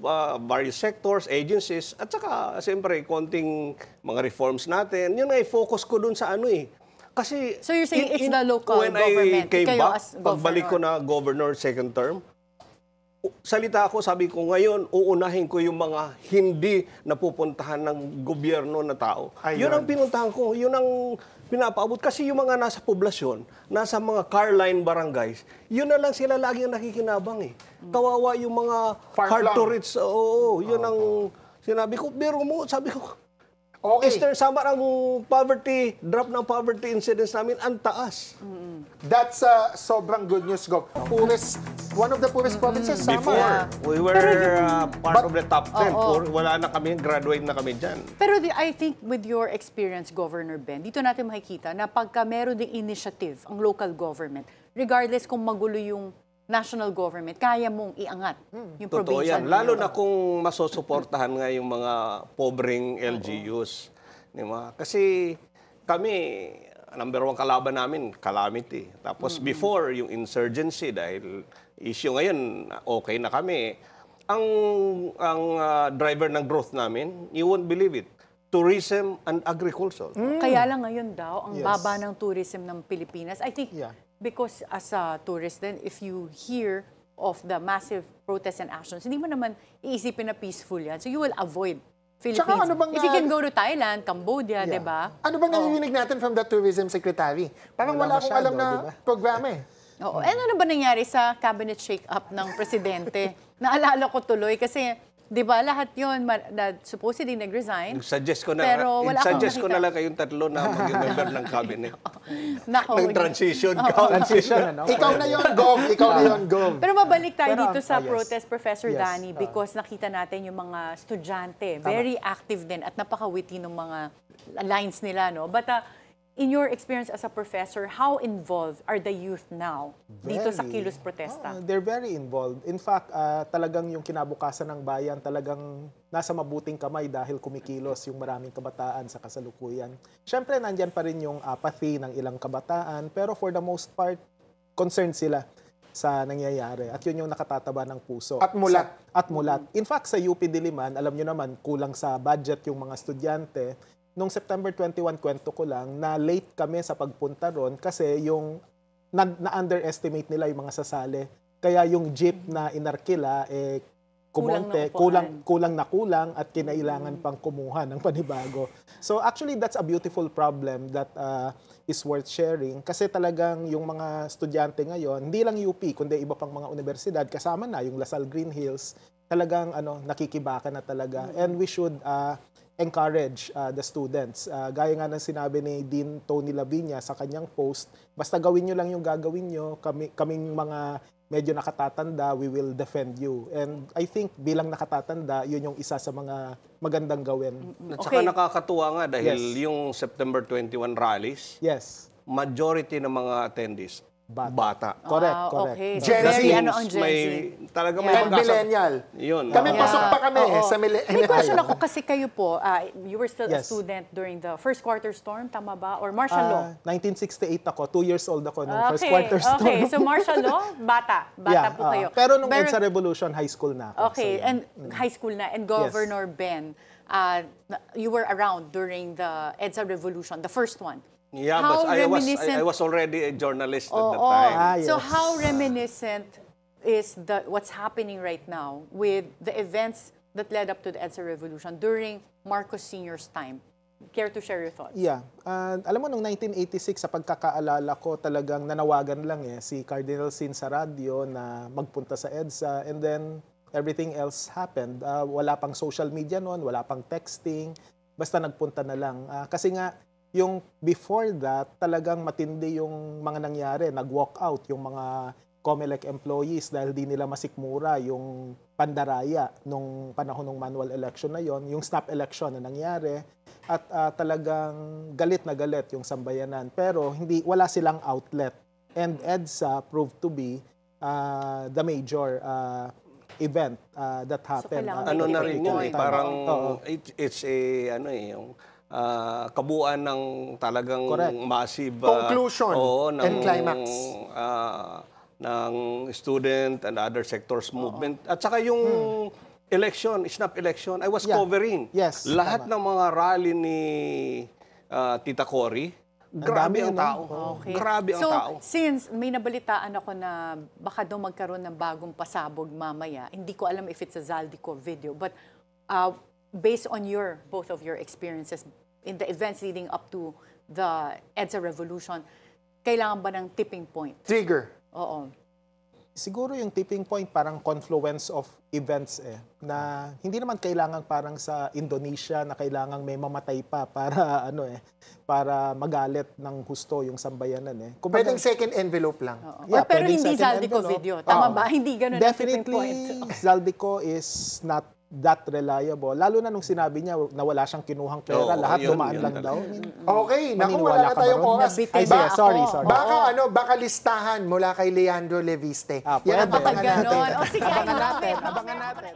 various sectors, agencies, at saka, siyempre, konting mga reforms natin. Yun ay focus ko dun sa ano eh. Kasi, So you're saying it's the local when government, I came kayo back, as pagbalik ko governor. na governor second term, salita ako, sabi ko, ngayon, uunahin ko yung mga hindi napupuntahan ng gobyerno na tao. Ayun. Yun ang pinuntahan ko. Yun ang pinapaabot. Kasi yung mga nasa poblasyon, nasa mga car-line barangays, yun na lang sila lagi ang nakikinabang eh. Kawawa yung mga Far hard to flung. reach. Oo, yun ang sinabi ko. Pero mo, sabi ko, Okay. Eastern Samar, ang poverty, drop ng poverty incidence namin, ang taas. That's sobrang good news, Gov. One of the poorest provinces, Before, Samar. we were part of the top 10. Oo. Wala na kami, graduate na kami dyan. Pero I think with your experience, Governor Ben, dito natin makikita na pagka meron ding initiative ang local government, regardless kung magulo yung national government, kaya mong iangat yung Totoo provincial. yan. Lalo na kung masusuportahan nga yung mga pobreng LGUs. Di ba? Kasi kami, number one kalaban namin, calamity. Tapos before, yung insurgency, dahil issue ngayon, okay na kami. Ang driver ng growth namin, you won't believe it, tourism and agriculture. Kaya lang ngayon daw, ang Yes. baba ng tourism ng Pilipinas. I think Yeah. because as a tourist then, if you hear of the massive protests and actions, hindi mo naman iisipin na peaceful yan. So you will avoid Philippines. Tsaka ano bang If you can go to Thailand, Cambodia, di ba? Ano bang naririnig natin from the tourism secretary? Parang wala akong masyado, alam na diba? programa eh. Oo. And ano ba nangyari sa cabinet shake-up ng presidente? Naalala ko tuloy kasi, di ba, lahat yun, supposedly nag-resign. Suggest ko na, Pero wala akong suggest ko nakita. na lang kayong tatlo na maging member ng cabinet. Nako. Nag-transition Transition, ano? Ikaw na yon, Gov. Ikaw na yon, Gov. Pero mabalik tayo Pero dito sa yes. protest, Professor Yes. Danny, because nakita natin yung mga estudyante, very active din at napakawiti ng mga lines nila, no? But in your experience as a professor, how involved are the youth now dito sa Very. Kilos Protesta? They're very involved. In fact, talagang yung kinabukasan ng bayan talagang nasa mabuting kamay dahil kumikilos yung maraming kabataan sa kasalukuyan. Siyempre, nandyan pa rin yung apathy ng ilang kabataan, pero for the most part, concerned sila sa nangyayari. At yun yung nakatataba ng puso. At mulat. At mulat. In fact, sa UP Diliman, alam nyo naman, kulang sa budget yung mga estudyante. Noong September 21, kwento ko lang, na late kami sa pagpunta ron kasi yung na-underestimate nila yung mga sasali. Kaya yung jeep na inarkila, kumonte, kulang at kinailangan pang kumuha ng panibago. So actually, that's a beautiful problem that is worth sharing kasi talagang yung mga estudyante ngayon, hindi lang UP, kundi iba pang mga universidad, kasama na yung Lasal Green Hills, talagang nakikibaka na talaga. And we should encourage the students. Gaya nga ng sinabi ni Dean Tony Lavinia sa kanyang post, basta gawin nyo lang yung gagawin nyo, kaming mga medyo nakatatanda, we will defend you. And I think bilang nakatatanda, yun yung isa sa mga magandang gawin. At saka Okay. nakakatuwa nga dahil Yes. yung September 21 rallies, Yes. majority ng mga attendees, bata. Correct, Ah, correct. okay. Gen So, very Z. ang Gen Z. Talaga may And pag-asa. millennial. Yun. Kami Yeah. pasok pa kami Oo. sa millennial. May question ako kasi kayo po, you were still a Yes. student during the first quarter storm, tama ba? Or martial law? 1968 ako, 2 years old ako nung first quarter storm. Okay, so martial law, bata po kayo. Pero nung EDSA Revolution, high school na ako. Okay, So, and high school na, and Governor Ben, you were around during the EDSA Revolution, the first one. Yeah, How but I reminiscent- was already a journalist at the Oo. time. yes. So how reminiscent is what's happening right now with the events that led up to the EDSA Revolution during Marcos Sr.'s time? Care to share your thoughts? Yeah. Alam mo, nung 1986, sa pagkakaalala ko, talagang nanawagan lang si Cardinal Sin sa radyo na magpunta sa EDSA, and then everything else happened. Wala pang social media noon, wala pang texting, basta nagpunta na lang. Kasi nga, yung before that, talagang matindi yung mga nangyari. Nag-walk out yung mga COMELEC employees dahil di nila masikmura yung pandaraya nung panahon ng manual election na yon, yung snap election na nangyari. At talagang galit na galit yung sambayanan. Pero wala silang outlet. And EDSA proved to be the major event that happened. kailangan Ano may na tipping rin yun point. parang Oo. it's yung kabuuan ng talagang Correct. massive Conclusion ng, and climax. Ng student and other sectors movement. At saka yung election, snap election, I was Yeah. covering. Yes, Lahat tama. ng mga rally ni Tita Cory, grabe dami, ang no? tao. Okay. Grabe ang so, tao. since may nabalitaan ako na baka daw magkaroon ng bagong pasabog mamaya, hindi ko alam if it's a Zaldico video, but based on both of your experiences in the events leading up to the EDSA Revolution, kailangan ba ng tipping point? Trigger. Oo. Siguro yung tipping point parang confluence of events na hindi naman kailangan parang sa Indonesia na kailangang may mamatay pa para para magalit ng husto yung sambayanan Kumbaga, Pwedeng second envelope lang. Or Yeah, pero pwedeng hindi second Zaldico envelope. video. Tama Oo. ba? Hindi ganun ang tipping Definitely, point. Zaldico is not that reliable. Lalo na nung sinabi niya na wala siyang kinuhang pera, Oo, lahat yun, dumaan yun lang talaga. daw. Okay, naku, Maniniwala wala na ka ba tayong ron? oras. Nabitin Ay, ba sige, ako? sorry. Baka listahan mula kay Leandro Leviste. Ah, Yan ang pwede. abangan natin. Ganon. O sige, Abangan I love natin, it. abangan natin.